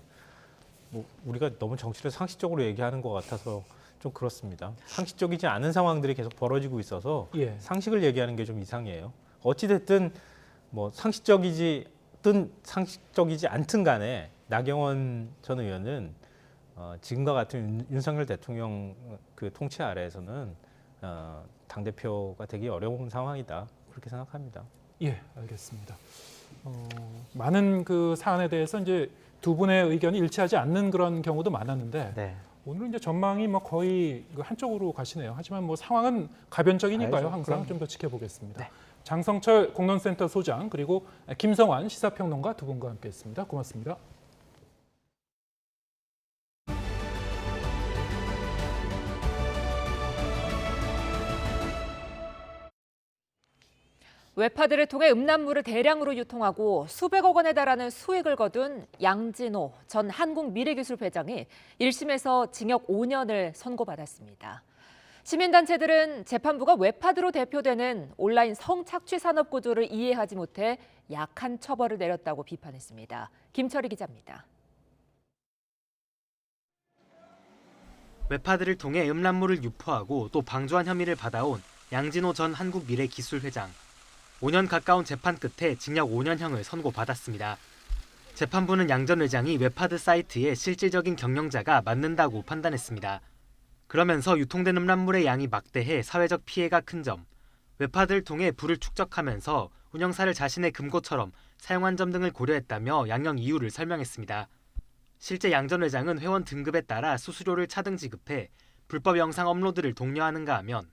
Speaker 6: 뭐 우리가 너무 정치를 상식적으로 얘기하는 것 같아서 좀 그렇습니다. 상식적이지 않은 상황들이 계속 벌어지고 있어서 상식을 얘기하는 게 좀 이상해요. 어찌 됐든 뭐 상식적이지 않든 간에 나경원 전 의원은 지금과 같은 윤석열 대통령 그 통치 아래에서는 당대표가 되기 어려운 상황이다. 그렇게 생각합니다.
Speaker 2: 예, 알겠습니다. 많은 그 사안에 대해서 이제 두 분의 의견이 일치하지 않는 그런 경우도 많았는데 오늘은 이제 전망이 뭐 거의 한쪽으로 가시네요. 하지만 뭐 상황은 가변적이니까요. 항상 좀 더 지켜보겠습니다. 장성철 공론센터 소장 그리고 김성환 시사평론가 두 분과 함께했습니다. 고맙습니다.
Speaker 1: 외파들을 통해 음란물을 대량으로 유통하고 수백억 원에 달하는 수익을 거둔 양진호 전 한국미래기술 회장이 1심에서 징역 5년을 선고받았습니다. 시민단체들은 재판부가 웹하드로 대표되는 온라인 성착취 산업 구조를 이해하지 못해 약한 처벌을 내렸다고 비판했습니다. 김철희 기자입니다.
Speaker 4: 웹하드를 통해 음란물을 유포하고 또 방조한 혐의를 받아온 양진호 전 한국미래기술회장. 5년 가까운 재판 끝에 징역 5년형을 선고받았습니다. 재판부는 양 전 회장이 웹하드 사이트의 실질적인 경영자가 맞는다고 판단했습니다. 그러면서 유통된 음란물의 양이 막대해 사회적 피해가 큰 점, 웹하드를 통해 부를 축적하면서 운영사를 자신의 금고처럼 사용한 점 등을 고려했다며 양형 이유를 설명했습니다. 실제 양 전 회장은 회원 등급에 따라 수수료를 차등 지급해 불법 영상 업로드를 독려하는가 하면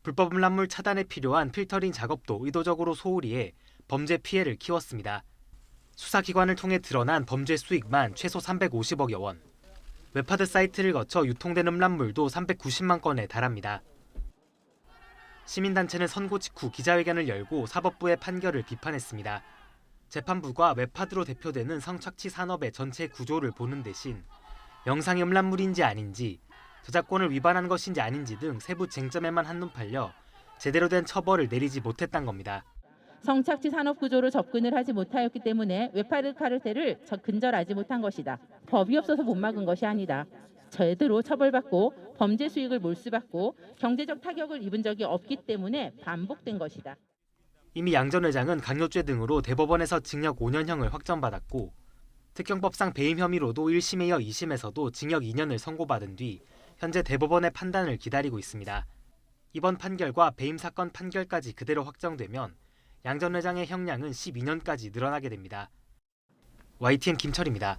Speaker 4: 불법 음란물 차단에 필요한 필터링 작업도 의도적으로 소홀히 해 범죄 피해를 키웠습니다. 수사기관을 통해 드러난 범죄 수익만 최소 350억여 원. 웹하드 사이트를 거쳐 유통된 음란물도 390만 건에 달합니다. 시민단체는 선고 직후 기자회견을 열고 사법부의 판결을 비판했습니다. 재판부가 웹하드로 대표되는 성착취 산업의 전체 구조를 보는 대신 영상이 음란물인지 아닌지, 저작권을 위반한 것인지 아닌지 등 세부 쟁점에만 한눈 팔려 제대로 된 처벌을 내리지 못했단 겁니다.
Speaker 7: 성착취 산업 구조로 접근을 하지 못하였기 때문에 웹하드 카르텔을 근절하지 못한 것이다. 법이 없어서 못 막은 것이 아니다. 제대로 처벌받고 범죄 수익을 몰수받고 경제적 타격을 입은 적이 없기 때문에 반복된 것이다.
Speaker 4: 이미 양 전 회장은 강요죄 등으로 대법원에서 징역 5년형을 확정받았고 특경법상 배임 혐의로도 1심에 이어 2심에서도 징역 2년을 선고받은 뒤 현재 대법원의 판단을 기다리고 있습니다. 이번 판결과 배임 사건 판결까지 그대로 확정되면 양 전 회장의 형량은 12년까지 늘어나게 됩니다. YTN 김철입니다.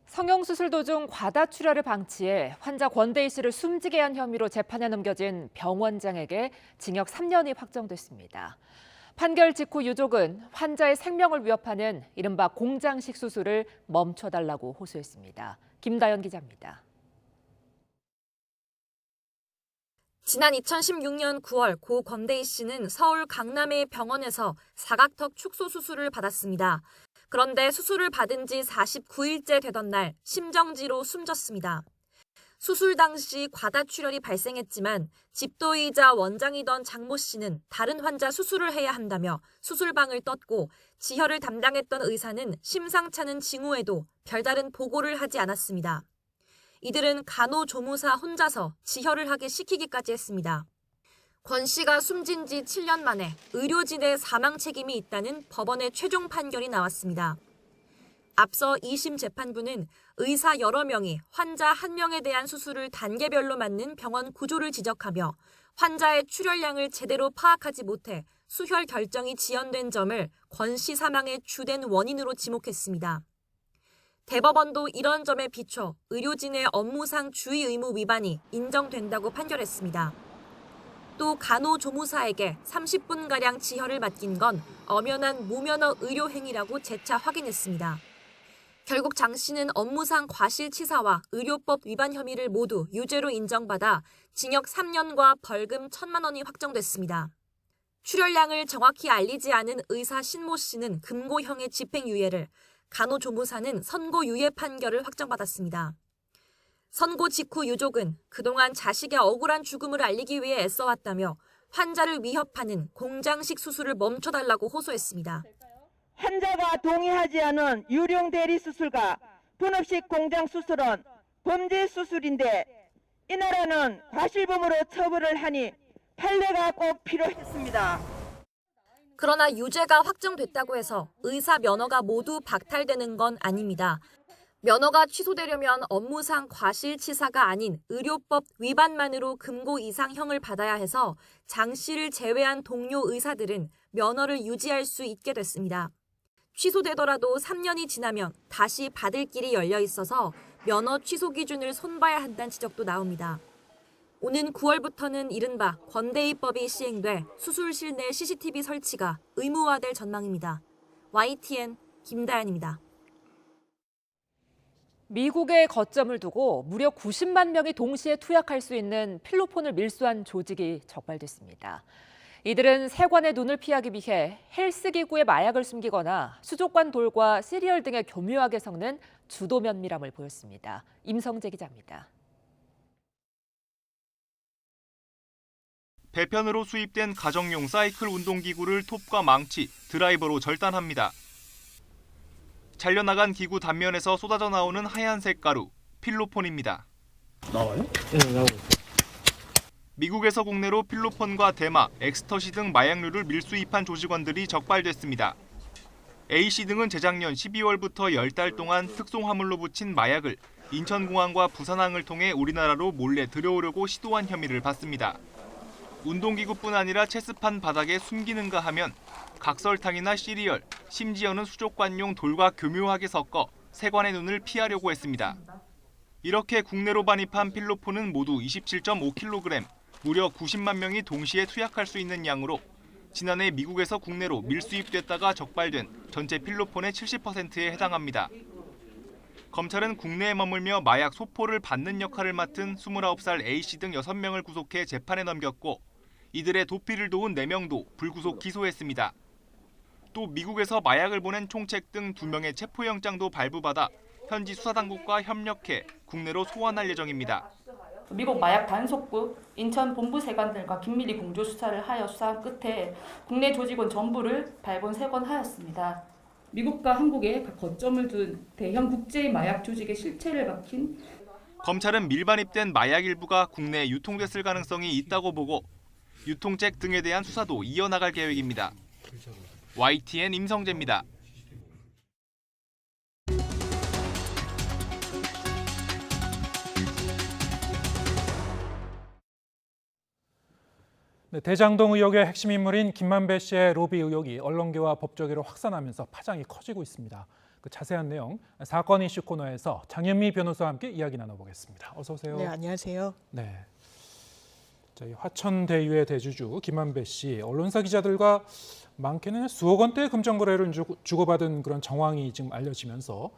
Speaker 1: 성형수술 도중 과다출혈을 방치해 환자 권대희 씨를 숨지게 한 혐의로 재판에 넘겨진 병원장에게 징역 3년이 확정됐습니다. 판결 직후 유족은 환자의 생명을 위협하는 이른바 공장식 수술을 멈춰달라고 호소했습니다. 김다연 기자입니다.
Speaker 9: 지난 2016년 9월 고 권대희 씨는 서울 강남의 병원에서 사각턱 축소 수술을 받았습니다. 그런데 수술을 받은 지 49일째 되던 날 심정지로 숨졌습니다. 수술 당시 과다출혈이 발생했지만 집도이자 원장이던 장모 씨는 다른 환자 수술을 해야 한다며 수술방을 떴고 지혈을 담당했던 의사는 심상찮은 징후에도 별다른 보고를 하지 않았습니다. 이들은 간호조무사 혼자서 지혈을 하게 시키기까지 했습니다. 권 씨가 숨진 지 7년 만에 의료진의 사망 책임이 있다는 법원의 최종 판결이 나왔습니다. 앞서 2심 재판부는 의사 여러 명이 환자 1명에 대한 수술을 단계별로 맞는 병원 구조를 지적하며 환자의 출혈량을 제대로 파악하지 못해 수혈 결정이 지연된 점을 권 씨 사망의 주된 원인으로 지목했습니다. 대법원도 이런 점에 비춰 의료진의 업무상 주의 의무 위반이 인정된다고 판결했습니다. 또 간호조무사에게 30분가량 지혈을 맡긴 건 엄연한 무면허 의료행위라고 재차 확인했습니다. 결국 장 씨는 업무상 과실치사와 의료법 위반 혐의를 모두 유죄로 인정받아 징역 3년과 벌금 1,000만 원이 확정됐습니다. 출혈량을 정확히 알리지 않은 의사 신모 씨는 금고형의 집행유예를, 간호조무사는 선고유예 판결을 확정받았습니다. 선고 직후 유족은 그동안 자식의 억울한 죽음을 알리기 위해 애써왔다며 환자를 위협하는 공장식 수술을 멈춰달라고 호소했습니다.
Speaker 24: 환자가 동의하지 않은 유령 대리 수술과 분업식 공장 수술은 범죄 수술인데 이 나라는 과실범으로 처벌을 하니 판례가 꼭 필요했습니다.
Speaker 9: 그러나 유죄가 확정됐다고 해서 의사 면허가 모두 박탈되는 건 아닙니다. 면허가 취소되려면 업무상 과실치사가 아닌 의료법 위반만으로 금고 이상형을 받아야 해서 장 씨를 제외한 동료 의사들은 면허를 유지할 수 있게 됐습니다. 취소되더라도 3년이 지나면 다시 받을 길이 열려 있어서 면허 취소 기준을 손봐야 한다는 지적도 나옵니다. 오는 9월부터는 이른바 권대희법이 시행돼 수술실 내 CCTV 설치가 의무화될 전망입니다. YTN 김다연입니다.
Speaker 1: 미국에 거점을 두고 무려 90만 명이 동시에 투약할 수 있는 필로폰을 밀수한 조직이 적발됐습니다. 이들은 세관의 눈을 피하기 위해 헬스기구에 마약을 숨기거나 수족관 돌과 시리얼 등에 교묘하게 섞는 주도 면밀함을 보였습니다. 임성재 기자입니다.
Speaker 8: 배편으로 수입된 가정용 사이클 운동기구를 톱과 망치, 드라이버로 절단합니다. 잘려나간 기구 단면에서 쏟아져 나오는 하얀색 가루, 필로폰입니다.
Speaker 2: 나와요?
Speaker 6: 네, 나오고 있어요.
Speaker 8: 미국에서 국내로 필로폰과 대마, 엑스터시 등 마약류를 밀수입한 조직원들이 적발됐습니다. A씨 등은 재작년 12월부터 10달 동안 특송화물로 붙인 마약을 인천공항과 부산항을 통해 우리나라로 몰래 들여오려고 시도한 혐의를 받습니다. 운동기구뿐 아니라 체스판 바닥에 숨기는가 하면 각설탕이나 시리얼, 심지어는 수족관용 돌과 교묘하게 섞어 세관의 눈을 피하려고 했습니다. 이렇게 국내로 반입한 필로폰은 모두 27.5kg, 무려 90만 명이 동시에 투약할 수 있는 양으로 지난해 미국에서 국내로 밀수입됐다가 적발된 전체 필로폰의 70%에 해당합니다. 검찰은 국내에 머물며 마약 소포를 받는 역할을 맡은 29살 A씨 등 6명을 구속해 재판에 넘겼고 이들의 도피를 도운 4명도 불구속 기소했습니다. 또 미국에서 마약을 보낸 총책 등 2명의 체포영장도 발부받아 현지 수사당국과 협력해 국내로 소환할 예정입니다.
Speaker 10: 미국 마약 단속부, 인천 본부 세관들과 긴밀히 공조 수사를 하여 수사한 끝에 국내 조직원 전부를 발본 세관하였습니다. 미국과 한국에 각 거점을 둔 대형 국제 마약 조직의 실체를 밝힌
Speaker 8: 검찰은 밀반입된 마약 일부가 국내에 유통됐을 가능성이 있다고 보고 유통책 등에 대한 수사도 이어나갈 계획입니다. YTN 임성재입니다.
Speaker 2: 네, 대장동 의혹의 핵심 인물인 김만배 씨의 로비 의혹이 언론계와 법조계로 확산하면서 파장이 커지고 있습니다. 그 자세한 내용 사건 이슈 코너에서 장현미 변호사와 함께 이야기 나눠보겠습니다. 어서 오세요.
Speaker 11: 네, 안녕하세요.
Speaker 2: 네, 저희 화천대유의 대주주 김만배 씨 언론사 기자들과 많게는 수억 원대의 금전 거래를 주고받은 그런 정황이 지금 알려지면서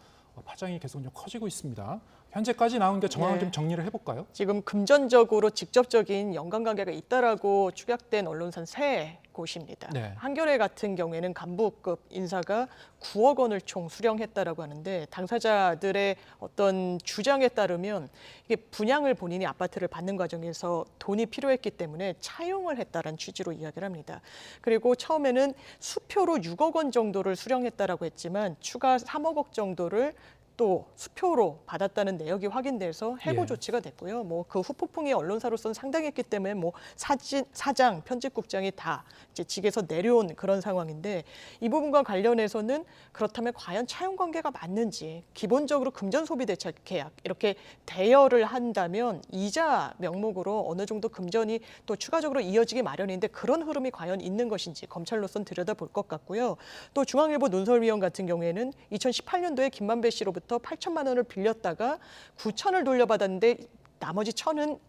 Speaker 2: 파장이 계속 좀 커지고 있습니다. 현재까지 나온 게 정황을 좀 정리를 해볼까요?
Speaker 11: 지금 금전적으로 직접적인 연관관계가 있다라고 추격된 언론사는 3곳입니다.
Speaker 2: 네.
Speaker 11: 한겨레 같은 경우에는 간부급 인사가 9억 원을 총 수령했다라고 하는데 당사자들의 어떤 주장에 따르면 이게 분양을 본인이 아파트를 받는 과정에서 돈이 필요했기 때문에 차용을 했다라는 취지로 이야기를 합니다. 그리고 처음에는 수표로 6억 원 정도를 수령했다라고 했지만 추가 3억 원 정도를 또 수표로 받았다는 내역이 확인돼서 해고 조치가 됐고요. 뭐 그 후폭풍이 언론사로서는 상당했기 때문에 뭐 사장, 편집국장이 다 이제 직에서 내려온 그런 상황인데 이 부분과 관련해서는 그렇다면 과연 차용 관계가 맞는지 기본적으로 금전 소비 대책 계약 이렇게 대여를 한다면 이자 명목으로 어느 정도 금전이 또 추가적으로 이어지기 마련인데 그런 흐름이 과연 있는 것인지 검찰로서는 들여다볼 것 같고요. 또 중앙일보 논설위원 같은 경우에는 2018년도에 김만배 씨로부터 8천만 원을 빌렸다가 9천을 돌려받았는데 나머지 1,000은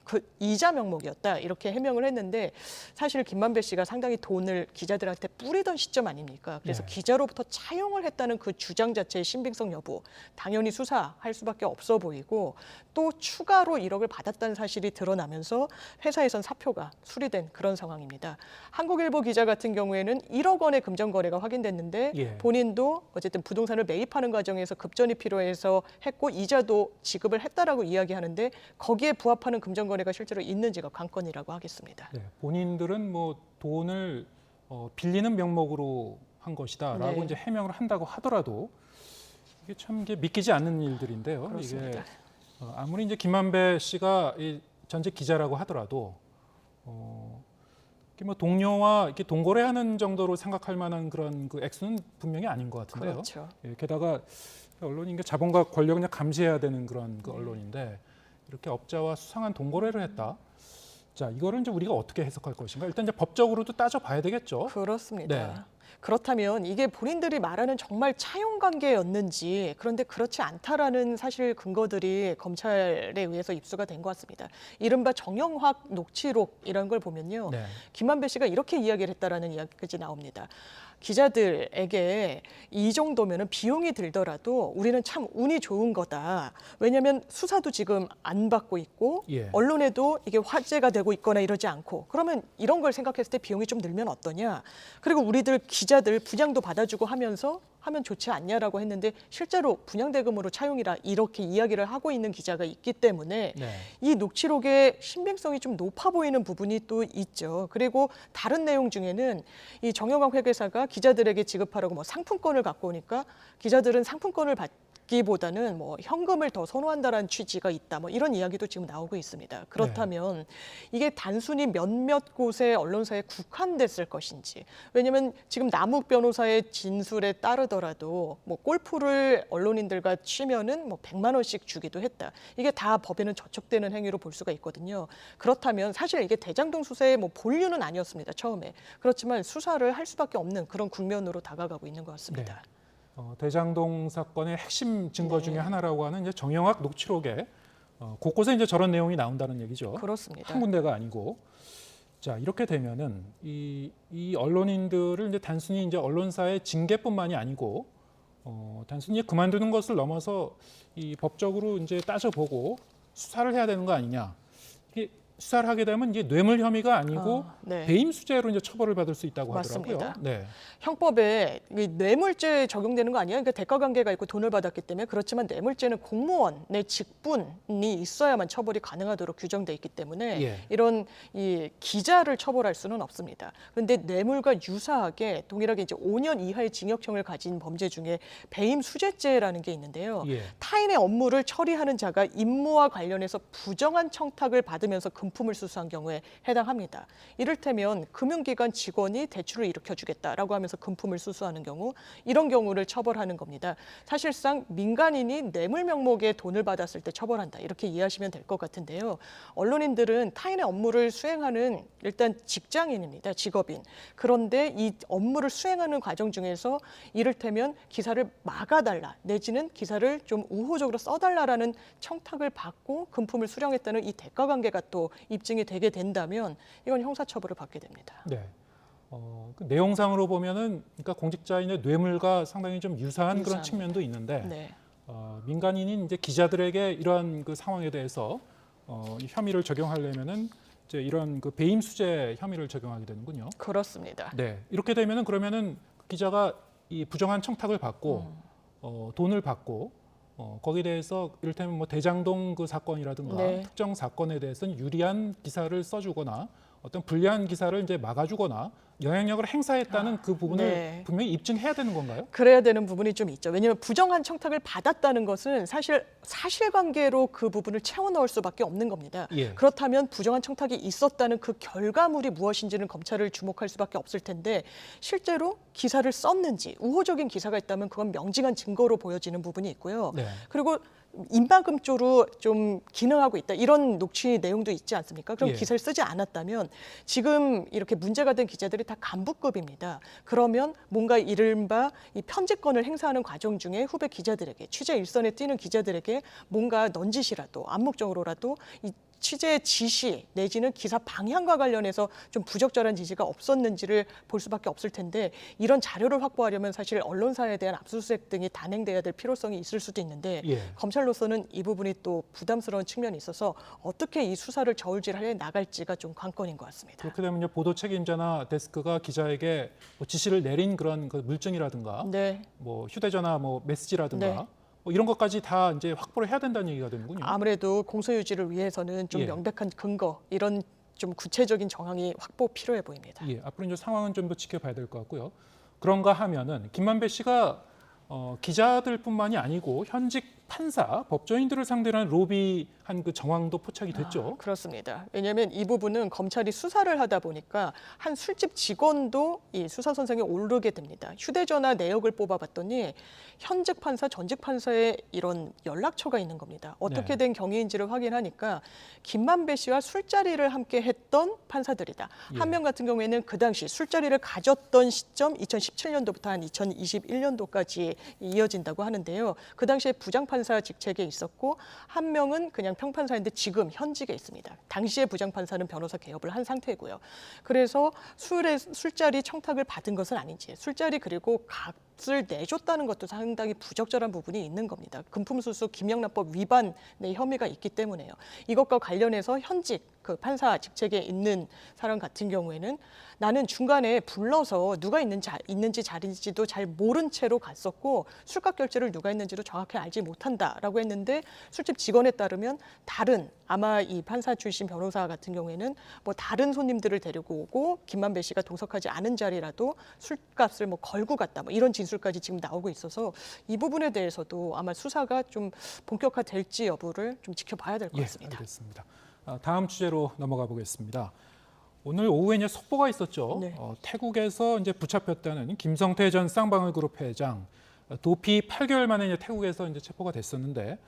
Speaker 11: 그 이자 명목이었다 이렇게 해명을 했는데 사실 김만배 씨가 상당히 돈을 기자들한테 뿌리던 시점 아닙니까? 그래서 기자로부터 차용을 했다는 그 주장 자체의 신빙성 여부 당연히 수사할 수밖에 없어 보이고 또 추가로 1억을 받았다는 사실이 드러나면서 회사에선 사표가 수리된 그런 상황입니다. 한국일보 기자 같은 경우에는 1억 원의 금전 거래가 확인됐는데 본인도 어쨌든 부동산을 매입하는 과정에서 급전이 필요해서 했고 이자도 지급을 했다라고 이야기하는데 거기에 부합하는 금전 거래가 실제로 있는지가 관건이라고 하겠습니다.
Speaker 2: 네, 본인들은 뭐 돈을 빌리는 명목으로 한 것이다라고 이제 해명을 한다고 하더라도 이게 참 이게 믿기지 않는 일들인데요.
Speaker 11: 그렇습니다.
Speaker 2: 이게 아무리 이제 김만배 씨가 전직 기자라고 하더라도 뭐 동료와 이렇게 동거래하는 정도로 생각할 만한 그런 그 액수는 분명히 아닌 것 같은데요.
Speaker 11: 그렇죠.
Speaker 2: 게다가 언론이 자본과 권력을 감시해야 되는 그런 그 언론인데. 이렇게 업자와 수상한 동거래를 했다. 자, 이거를 이제 우리가 어떻게 해석할 것인가? 일단 이제 법적으로도 따져봐야 되겠죠.
Speaker 11: 그렇습니다.
Speaker 2: 네.
Speaker 11: 그렇다면 이게 본인들이 말하는 정말 차용 관계였는지 그런데 그렇지 않다라는 사실 근거들이 검찰에 의해서 입수가 된 것 같습니다. 이른바 정영학 녹취록이라는 걸 보면요. 김만배 씨가 이렇게 이야기를 했다라는 이야기까지 나옵니다. 기자들에게 이 정도면은 비용이 들더라도 우리는 참 운이 좋은 거다. 왜냐하면 수사도 지금 안 받고 있고 언론에도 이게 화제가 되고 있거나 이러지 않고 그러면 이런 걸 생각했을 때 비용이 좀 늘면 어떠냐. 그리고 우리들 기자들 분양도 받아주고 하면서 하면 좋지 않냐라고 했는데 실제로 분양대금으로 차용이라 이렇게 이야기를 하고 있는 기자가 있기 때문에 이 녹취록의 신빙성이 좀 높아 보이는 부분이 또 있죠. 그리고 다른 내용 중에는 이 정영학 회계사가 기자들에게 지급하라고 뭐 상품권을 갖고 오니까 기자들은 상품권을 받기보다는 뭐 현금을 더 선호한다라는 취지가 있다. 뭐 이런 이야기도 지금 나오고 있습니다. 그렇다면 이게 단순히 몇몇 곳의 언론사에 국한됐을 것인지. 왜냐하면 지금 남욱 변호사의 진술에 따르더라도 뭐 골프를 언론인들과 치면은 뭐 100만 원씩 주기도 했다. 이게 다 법에는 저촉되는 행위로 볼 수가 있거든요. 그렇다면 사실 이게 대장동 수사의 뭐 본류는 아니었습니다. 처음에. 그렇지만 수사를 할 수밖에 없는 그런 국면으로 다가가고 있는 것 같습니다.
Speaker 2: 대장동 사건의 핵심 증거 중에 하나라고 하는 이제 정영학 녹취록에 곳곳에 이제 저런 내용이 나온다는 얘기죠.
Speaker 11: 그렇습니다.
Speaker 2: 한 군데가 아니고. 자, 이렇게 되면은 이 언론인들을 이제 단순히 이제 언론사의 징계뿐만이 아니고 단순히 그만두는 것을 넘어서 이 법적으로 이제 따져보고 수사를 해야 되는 거 아니냐. 이게 수사를 하게 되면 이제 뇌물 혐의가 아니고 배임 수재로 이제 처벌을 받을 수 있다고 하더라고요.
Speaker 11: 맞습니다. 형법에 뇌물죄 적용되는 거 아니에요? 그러니까 대가 관계가 있고 돈을 받았기 때문에. 그렇지만 뇌물죄는 공무원의 직분이 있어야만 처벌이 가능하도록 규정돼 있기 때문에 이런 이 기자를 처벌할 수는 없습니다. 그런데 뇌물과 유사하게 동일하게 이제 5년 이하의 징역형을 가진 범죄 중에 배임 수재죄라는 게 있는데요. 타인의 업무를 처리하는 자가 임무와 관련해서 부정한 청탁을 받으면서 금품을 수수한 경우에 해당합니다. 이를테면 금융기관 직원이 대출을 일으켜주겠다라고 하면서 금품을 수수하는 경우, 이런 경우를 처벌하는 겁니다. 사실상 민간인이 뇌물 명목의 돈을 받았을 때 처벌한다, 이렇게 이해하시면 될 것 같은데요. 언론인들은 타인의 업무를 수행하는 일단 직장인입니다. 직업인. 그런데 이 업무를 수행하는 과정 중에서 이를테면 기사를 막아달라 내지는 기사를 좀 우호적으로 써달라라는 청탁을 받고 금품을 수령했다는 이 대가관계가 또 입증이 되게 된다면 이건 형사처벌을 받게 됩니다.
Speaker 2: 그 내용상으로 보면은 그러니까 공직자인의 뇌물과 상당히 좀 유사한 그런 측면도 있는데 민간인인 이제 기자들에게 이러한 그 상황에 대해서 혐의를 적용하려면은 이제 이런 그 배임 수재 혐의를 적용하게 되는군요.
Speaker 11: 그렇습니다.
Speaker 2: 이렇게 되면은 그러면은 기자가 이 부정한 청탁을 받고 돈을 받고 거기에 대해서 이를테면 뭐 대장동 그 사건이라든가 특정 사건에 대해서는 유리한 기사를 써주거나 어떤 불리한 기사를 이제 막아주거나 영향력을 행사했다는 그 부분을 분명히 입증해야 되는 건가요?
Speaker 11: 그래야 되는 부분이 좀 있죠. 왜냐하면 부정한 청탁을 받았다는 것은 사실 사실관계로 그 부분을 채워 넣을 수밖에 없는 겁니다. 그렇다면 부정한 청탁이 있었다는 그 결과물이 무엇인지는 검찰을 주목할 수밖에 없을 텐데 실제로 기사를 썼는지 우호적인 기사가 있다면 그건 명징한 증거로 보여지는 부분이 있고요. 그리고 임박음조로 좀 기능하고 있다, 이런 녹취 내용도 있지 않습니까? 그럼 기사를 쓰지 않았다면 지금 이렇게 문제가 된 기자들이 다 간부급입니다. 그러면 뭔가 이른바 이 편집권을 행사하는 과정 중에 후배 기자들에게, 취재 일선에 뛰는 기자들에게 뭔가 넌지시라도 암묵적으로라도 이 취재 지시 내지는 기사 방향과 관련해서 좀 부적절한 지시가 없었는지를 볼 수밖에 없을 텐데 이런 자료를 확보하려면 사실 언론사에 대한 압수수색 등이 단행돼야 될 필요성이 있을 수도 있는데 검찰로서는 이 부분이 또 부담스러운 측면이 있어서 어떻게 이 수사를 저울질해 나갈지가 좀 관건인 것 같습니다.
Speaker 2: 그렇게 되면 보도 책임자나 데스크가 기자에게 뭐 지시를 내린 그런 그 물증이라든가 뭐 휴대전화 뭐 메시지라든가 뭐 이런 것까지 다 이제 확보를 해야 된다는 얘기가 되는군요.
Speaker 11: 아무래도 공소 유지를 위해서는 좀 명백한 근거, 이런 좀 구체적인 정황이 확보 필요해 보입니다.
Speaker 2: 앞으로 이제 상황은 좀 더 지켜봐야 될 것 같고요. 그런가 하면은 김만배 씨가 기자들뿐만이 아니고 현직 판사, 법조인들을 상대로 한 로비한 그 정황도 포착이 됐죠.
Speaker 11: 그렇습니다. 왜냐하면 이 부분은 검찰이 수사를 하다 보니까 한 술집 직원도 이 수사 선상에 오르게 됩니다. 휴대전화 내역을 뽑아봤더니 현직 판사, 전직 판사의 이런 연락처가 있는 겁니다. 어떻게 된 경위인지를 확인하니까 김만배 씨와 술자리를 함께 했던 판사들이다. 한 명 같은 경우에는 그 당시 술자리를 가졌던 시점 2017년도부터 한 2021년도까지 이어진다고 하는데요. 그 당시에 부장판사 직책에 있었고 한 명은 그냥 평판사인데 지금 현직에 있습니다. 당시에 부장판사는 변호사 개업을 한 상태고요. 그래서 술자리 청탁을 받은 것은 아닌지, 술자리 그리고 값을 내줬다는 것도 상당히 부적절한 부분이 있는 겁니다. 금품수수 김영란법 위반의 혐의가 있기 때문에요. 이것과 관련해서 현직 그 판사 직책에 있는 사람 같은 경우에는 나는 중간에 불러서 누가 있는지 자리인지도 잘 모른 채로 갔었고 술값 결제를 누가 했는지도 정확히 알지 못한다라고 했는데 술집 직원에 따르면 다른 아마 이 판사 출신 변호사 같은 경우에는 뭐 다른 손님들을 데리고 오고 김만배 씨가 동석하지 않은 자리라도 술값을 뭐 걸고 갔다 뭐 이런 진술까지 지금 나오고 있어서 이 부분에 대해서도 아마 수사가 좀 본격화될지 여부를 좀 지켜봐야 될 것 같습니다.
Speaker 2: 예, 알겠습니다. 다음 주제로 넘어가 보겠습니다. 오늘 오후에 이제 속보가 있었죠.
Speaker 11: 네.
Speaker 2: 태국에서 이제 붙잡혔다는 김성태 전 쌍방울그룹 회장 도피 8개월 만에 이제 태국에서 이제 체포가 됐었는데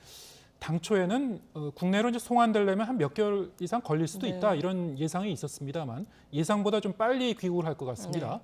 Speaker 2: 당초에는 국내로 이제 송환되려면 한 몇 개월 이상 걸릴 수도 있다 이런 예상이 있었습니다만 예상보다 좀 빨리 귀국을 할 것 같습니다.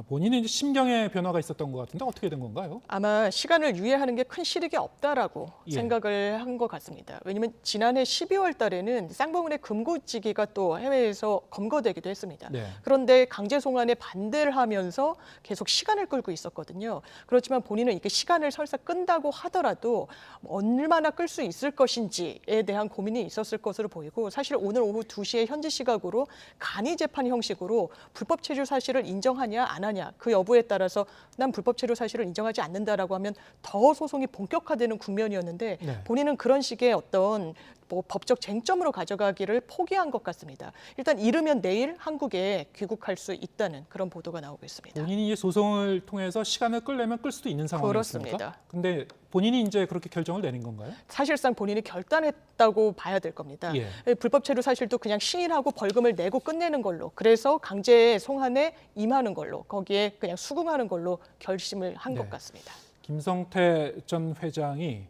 Speaker 2: 본인은 이제 심경의 변화가 있었던 것 같은데 어떻게 된 건가요?
Speaker 11: 아마 시간을 유예하는 게 큰 실익이 없다라고
Speaker 2: 예.
Speaker 11: 생각을 한 것 같습니다. 왜냐하면 지난해 12월 달에는 쌍방울의 금고지기가 또 해외에서 검거되기도 했습니다.
Speaker 2: 네.
Speaker 11: 그런데 강제 송환에 반대를 하면서 계속 시간을 끌고 있었거든요. 그렇지만 본인은 이게 시간을 설사 끈다고 하더라도 얼마나 끌 수 있을 것인지에 대한 고민이 있었을 것으로 보이고 사실 오늘 오후 2시에 현지 시각으로 간이 재판 형식으로 불법 체류 사실을 인정하냐 안 하냐 그 여부에 따라서 난 불법 체류 사실을 인정하지 않는다라고 하면 더 소송이 본격화되는 국면이었는데
Speaker 2: 네.
Speaker 11: 본인은 그런 식의 어떤 뭐 법적 쟁점으로 가져가기를 포기한 것 같습니다. 일단 이르면 내일 한국에 귀국할 수 있다는 그런 보도가 나오고 있습니다.
Speaker 2: 본인이 이제 소송을 통해서 시간을 끌려면 끌 수도 있는 상황이었습니까?
Speaker 11: 그렇습니다.
Speaker 2: 근데 본인이 이제 그렇게 결정을 내린 건가요?
Speaker 11: 사실상 본인이 결단했다고 봐야 될 겁니다.
Speaker 2: 예.
Speaker 11: 불법 체류 사실도 그냥 시인하고 벌금을 내고 끝내는 걸로 그래서 강제 송환에 임하는 걸로 거기에 그냥 수긍하는 걸로 결심을 한 것 같습니다.
Speaker 2: 김성태 전 회장이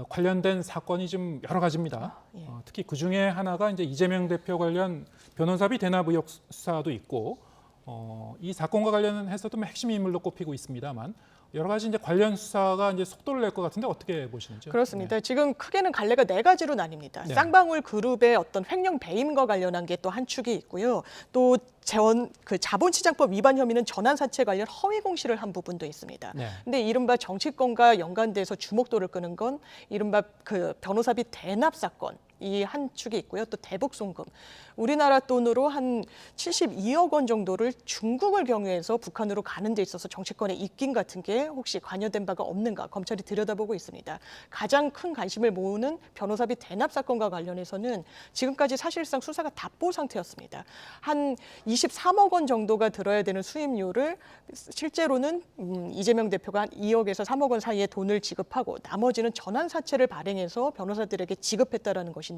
Speaker 2: 관련된 사건이 좀 여러 가지입니다.
Speaker 11: 예.
Speaker 2: 특히 그 중에 하나가 이제 이재명 대표 관련 변호사비 대납 의혹 수사도 있고 이 사건과 관련해서도 핵심 인물로 꼽히고 있습니다만 여러 가지 이제 관련 수사가 이제 속도를 낼 것 같은데 어떻게 보시는지요?
Speaker 11: 그렇습니다. 지금 크게는 갈래가 4가지로 나뉩니다.
Speaker 2: 네.
Speaker 11: 쌍방울 그룹의 어떤 횡령 배임과 관련한 게 또 한 축이 있고요. 또 자본시장법 위반 혐의는 전환사채 관련 허위 공시를 한 부분도 있습니다.
Speaker 2: 네.
Speaker 11: 근데 이른바 정치권과 연관돼서 주목도를 끄는 건 이른바 그 변호사비 대납 사건. 이 한 축이 있고요. 또 대북 송금. 우리나라 돈으로 한 72억 원 정도를 중국을 경유해서 북한으로 가는 데 있어서 정치권의 입김 같은 게 혹시 관여된 바가 없는가 검찰이 들여다보고 있습니다. 가장 큰 관심을 모으는 변호사비 대납 사건과 관련해서는 지금까지 사실상 수사가 답보 상태였습니다. 한 23억 원 정도가 들어야 되는 수임료를 실제로는 이재명 대표가 한 2억에서 3억 원 사이에 돈을 지급하고 나머지는 전환사채를 발행해서 변호사들에게 지급했다라는 것인데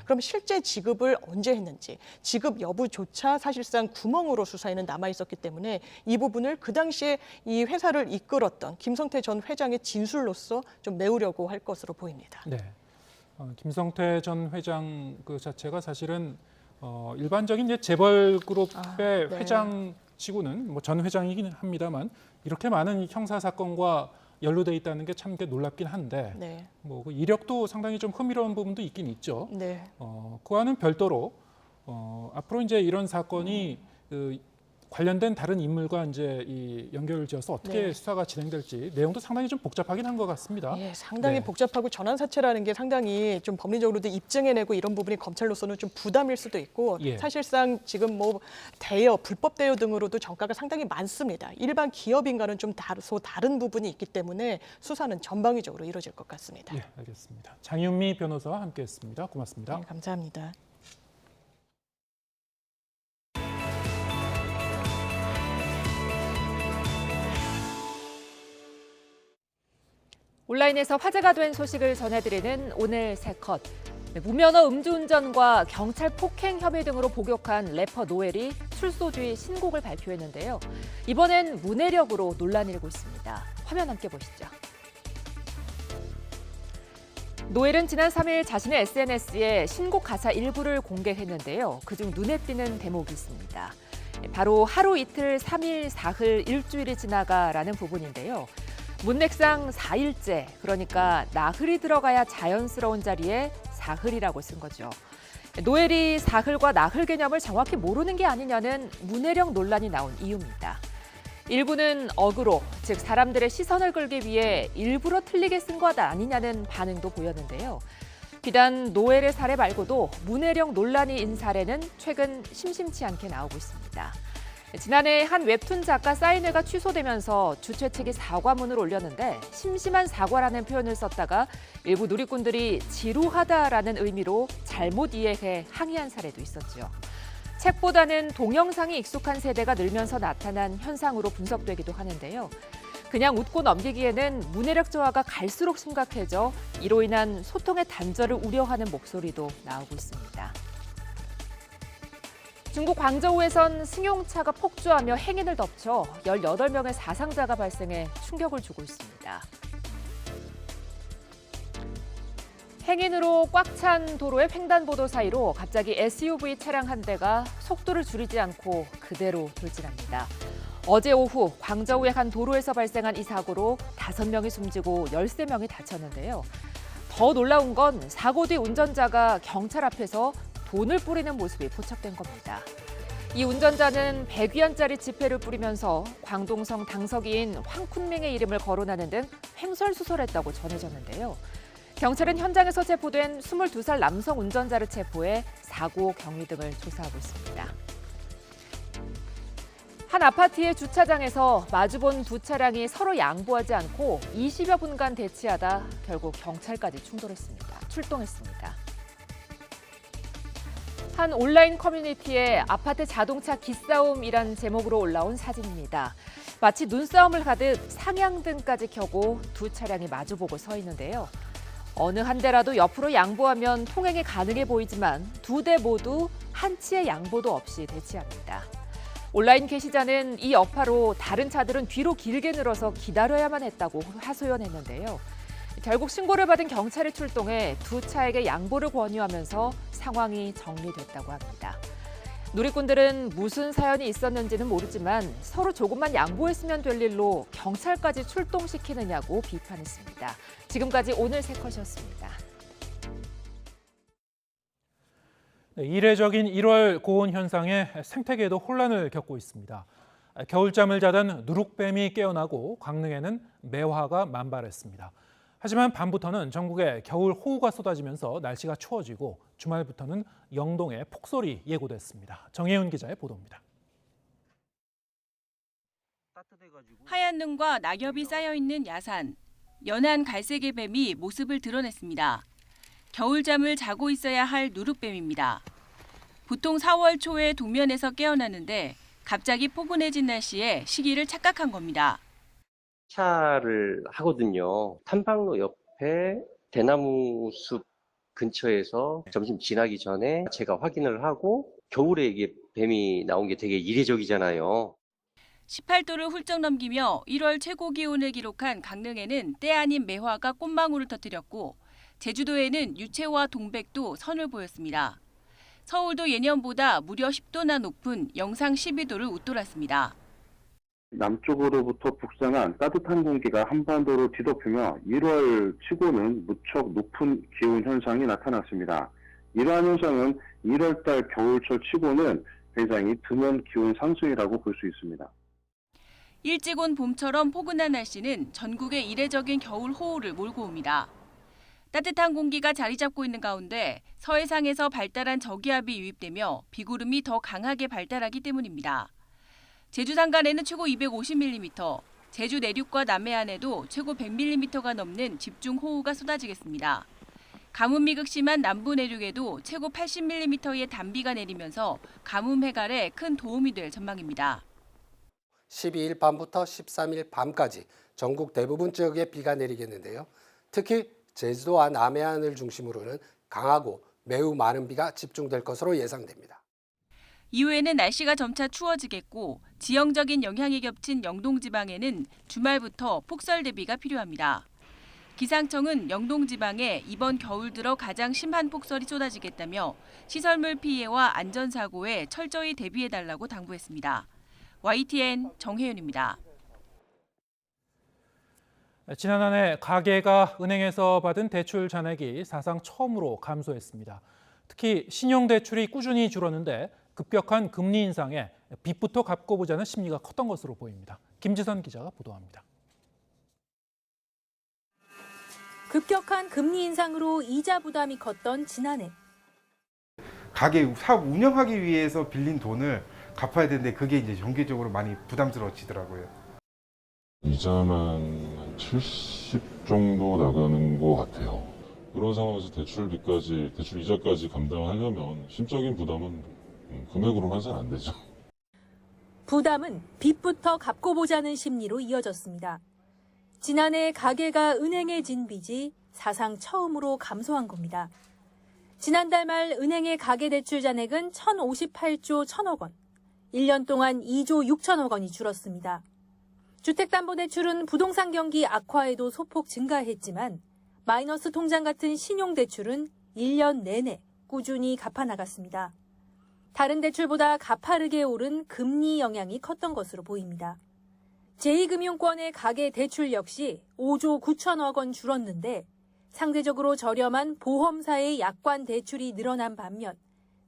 Speaker 11: 그럼 실제 지급을 언제 했는지 지급 여부조차 사실상 구멍으로 수사에는 남아 있었기 때문에 이 부분을 그 당시에 이 회사를 이끌었던 김성태 전 회장의 진술로서 좀 메우려고 할 것으로 보입니다.
Speaker 2: 네, 김성태 전 회장 그 자체가 사실은 일반적인 이제 재벌 그룹의 회장치고는 뭐 전 회장이긴 합니다만 이렇게 많은 형사 사건과 연루돼 있다는 게 참 놀랍긴 한데 뭐 그 이력도 상당히 좀 흥미로운 부분도 있긴 있죠. 그와는 별도로 앞으로 이제 이런 사건이 관련된 다른 인물과 이제 이 연결을 지어서 어떻게 수사가 진행될지 내용도 상당히 좀 복잡하긴 한 것 같습니다.
Speaker 11: 예, 상당히 복잡하고 전환사채라는 게 상당히 좀 법리적으로도 입증해내고 이런 부분이 검찰로서는 좀 부담일 수도 있고 사실상 지금 뭐 대여, 불법 대여 등으로도 정가가 상당히 많습니다. 일반 기업인과는 좀 다른 부분이 있기 때문에 수사는 전방위적으로 이루어질 것 같습니다.
Speaker 2: 예, 알겠습니다. 장윤미 변호사와 함께했습니다. 고맙습니다.
Speaker 11: 네, 감사합니다.
Speaker 1: 온라인에서 화제가 된 소식을 전해드리는 오늘 세 컷. 무면허 음주운전과 경찰 폭행 혐의 등으로 복역한 래퍼 노엘이 출소주의 신곡을 발표했는데요. 이번엔 문해력으로 논란이 일고 있습니다. 화면 함께 보시죠. 노엘은 지난 3일 자신의 SNS에 신곡 가사 일부를 공개했는데요. 그중 눈에 띄는 대목이 있습니다. 바로 하루 이틀 3일 4흘 일주일이 지나가라는 부분인데요. 문맥상 4일째, 그러니까 나흘이 들어가야 자연스러운 자리에 사흘이라고 쓴 거죠. 노엘이 사흘과 나흘 개념을 정확히 모르는 게 아니냐는 문해력 논란이 나온 이유입니다. 일부는 어그로, 즉 사람들의 시선을 끌기 위해 일부러 틀리게 쓴 것 아니냐는 반응도 보였는데요. 비단 노엘의 사례 말고도 문해력 논란이 인 사례는 최근 심심치 않게 나오고 있습니다. 지난해 한 웹툰 작가 사인회가 취소되면서 주최 측이 사과문을 올렸는데 심심한 사과라는 표현을 썼다가 일부 누리꾼들이 지루하다라는 의미로 잘못 이해해 항의한 사례도 있었죠. 책보다는 동영상이 익숙한 세대가 늘면서 나타난 현상으로 분석되기도 하는데요. 그냥 웃고 넘기기에는 문해력 저하가 갈수록 심각해져 이로 인한 소통의 단절을 우려하는 목소리도 나오고 있습니다. 중국 광저우에선 승용차가 폭주하며 행인을 덮쳐 18명의 사상자가 발생해 충격을 주고 있습니다. 행인으로 꽉 찬 도로의 횡단보도 사이로 갑자기 SUV 차량 한 대가 속도를 줄이지 않고 그대로 돌진합니다. 어제 오후 광저우의 한 도로에서 발생한 이 사고로 5명이 숨지고 13명이 다쳤는데요. 더 놀라운 건 사고 뒤 운전자가 경찰 앞에서 돈을 뿌리는 모습이 포착된 겁니다. 이 운전자는 100위안짜리 지폐를 뿌리면서 광동성 당서기인 황쿤밍의 이름을 거론하는 등 횡설수설했다고 전해졌는데요. 경찰은 현장에서 체포된 22살 남성 운전자를 체포해 사고 경위 등을 조사하고 있습니다. 한 아파트의 주차장에서 마주본 두 차량이 서로 양보하지 않고 20여 분간 대치하다 결국 경찰까지 출동했습니다. 한 온라인 커뮤니티에 아파트 자동차 기싸움이란 제목으로 올라온 사진입니다. 마치 눈싸움을 가듯 상향등까지 켜고 두 차량이 마주보고 서 있는데요. 어느 한 대라도 옆으로 양보하면 통행이 가능해 보이지만 두 대 모두 한치의 양보도 없이 대치합니다. 온라인 게시자는 이 여파로 다른 차들은 뒤로 길게 늘어서 기다려야만 했다고 하소연했는데요. 결국 신고를 받은 경찰이 출동해 두 차에게 양보를 권유하면서 상황이 정리됐다고 합니다. 누리꾼들은 무슨 사연이 있었는지는 모르지만 서로 조금만 양보했으면 될 일로 경찰까지 출동시키느냐고 비판했습니다. 지금까지 오늘 세 컷이었습니다.
Speaker 2: 이례적인 1월 고온 현상에 생태계도 혼란을 겪고 있습니다. 겨울잠을 자던 누룩뱀이 깨어나고 강릉에는 매화가 만발했습니다. 하지만 밤부터는 전국에 겨울 호우가 쏟아지면서 날씨가 추워지고 주말부터는 영동에 폭설이 예고됐습니다. 정혜윤 기자의 보도입니다.
Speaker 12: 하얀 눈과 낙엽이 쌓여있는 야산. 연한 갈색의 뱀이 모습을 드러냈습니다. 겨울잠을 자고 있어야 할 누룩뱀입니다. 보통 4월 초에 동면에서 깨어나는데 갑자기 포근해진 날씨에 시기를 착각한 겁니다.
Speaker 14: 차를 하거든요. 탐방로 옆에 대나무 숲 근처에서 점심 지나기 전에 제가 확인을 하고 겨울에 이게 뱀이 나온 게 되게 이례적이잖아요.
Speaker 12: 18도를 훌쩍 넘기며 1월 최고 기온을 기록한 강릉에는 때 아닌 매화가 꽃망울을 터뜨렸고 제주도에는 유채와 동백도 선을 보였습니다. 서울도 예년보다 무려 10도나 높은 영상 12도를 웃돌았습니다.
Speaker 15: 남쪽으로부터 북상한 따뜻한 공기가 한반도로 뒤덮이며 1월 치고는 무척 높은 기온 현상이 나타났습니다. 이러한 현상은 1월달 겨울철 치고는 굉장히 드문 기온 상승이라고 볼 수 있습니다.
Speaker 12: 일찍 온 봄처럼 포근한 날씨는 전국에 이례적인 겨울 호우를 몰고 옵니다. 따뜻한 공기가 자리 잡고 있는 가운데 서해상에서 발달한 저기압이 유입되며 비구름이 더 강하게 발달하기 때문입니다. 제주 산간에는 최고 250mm, 제주 내륙과 남해안에도 최고 100mm가 넘는 집중 호우가 쏟아지겠습니다. 가뭄이 극심한 남부 내륙에도 최고 80mm의 단비가 내리면서 가뭄 해갈에 큰 도움이 될 전망입니다.
Speaker 16: 12일 밤부터 13일 밤까지 전국 대부분 지역에 비가 내리겠는데요. 특히 제주도와 남해안을 중심으로는 강하고 매우 많은 비가 집중될 것으로 예상됩니다.
Speaker 12: 이후에는 날씨가 점차 추워지겠고 지형적인 영향이 겹친 영동 지방에는 주말부터 폭설 대비가 필요합니다. 기상청은 영동 지방에 이번 겨울 들어 가장 심한 폭설이 쏟아지겠다며 시설물 피해와 안전사고에 철저히 대비해달라고 당부했습니다. YTN 정혜윤입니다.
Speaker 2: 지난 한 해 가계가 은행에서 받은 대출 잔액이 사상 처음으로 감소했습니다. 특히 신용대출이 꾸준히 줄었는데 급격한 금리 인상에 빚부터 갚고 보자는 심리가 컸던 것으로 보입니다. 김지선 기자가 보도합니다.
Speaker 13: 급격한 금리 인상으로 이자 부담이 컸던 지난해.
Speaker 18: 가게 사업 운영하기 위해서 빌린 돈을 갚아야 되는데 그게 이제 정기적으로 많이 부담스러워지더라고요.
Speaker 19: 이자만 한 70 정도 나가는 것 같아요. 그런 상황에서 대출 이자까지 감당하려면 심적인 부담은 금액으로만 해서는 안 되죠.
Speaker 13: 부담은 빚부터 갚고 보자는 심리로 이어졌습니다. 지난해 가계가 은행에 진 빚이 사상 처음으로 감소한 겁니다. 지난달 말 은행의 가계대출 잔액은 1,058조 1,000억 원, 1년 동안 2조 6천억 원이 줄었습니다. 주택담보대출은 부동산 경기 악화에도 소폭 증가했지만 마이너스 통장 같은 신용대출은 1년 내내 꾸준히 갚아나갔습니다. 다른 대출보다 가파르게 오른 금리 영향이 컸던 것으로 보입니다. 제2금융권의 가계대출 역시 5조 9천억 원 줄었는데 상대적으로 저렴한 보험사의 약관 대출이 늘어난 반면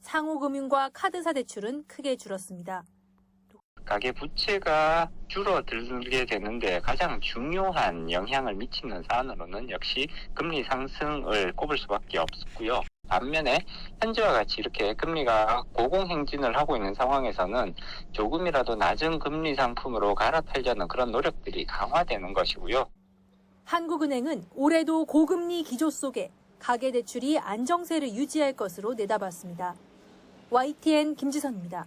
Speaker 13: 상호금융과 카드사 대출은 크게 줄었습니다.
Speaker 20: 가계 부채가 줄어들게 되는데 가장 중요한 영향을 미치는 사안으로는 역시 금리 상승을 꼽을 수밖에 없고요. 반면에 현재와 같이 이렇게 금리가 고공행진을 하고 있는 상황에서는 조금이라도 낮은 금리 상품으로 갈아타려는 그런 노력들이 강화되는 것이고요.
Speaker 13: 한국은행은 올해도 고금리 기조 속에 가계대출이 안정세를 유지할 것으로 내다봤습니다. YTN 김지선입니다.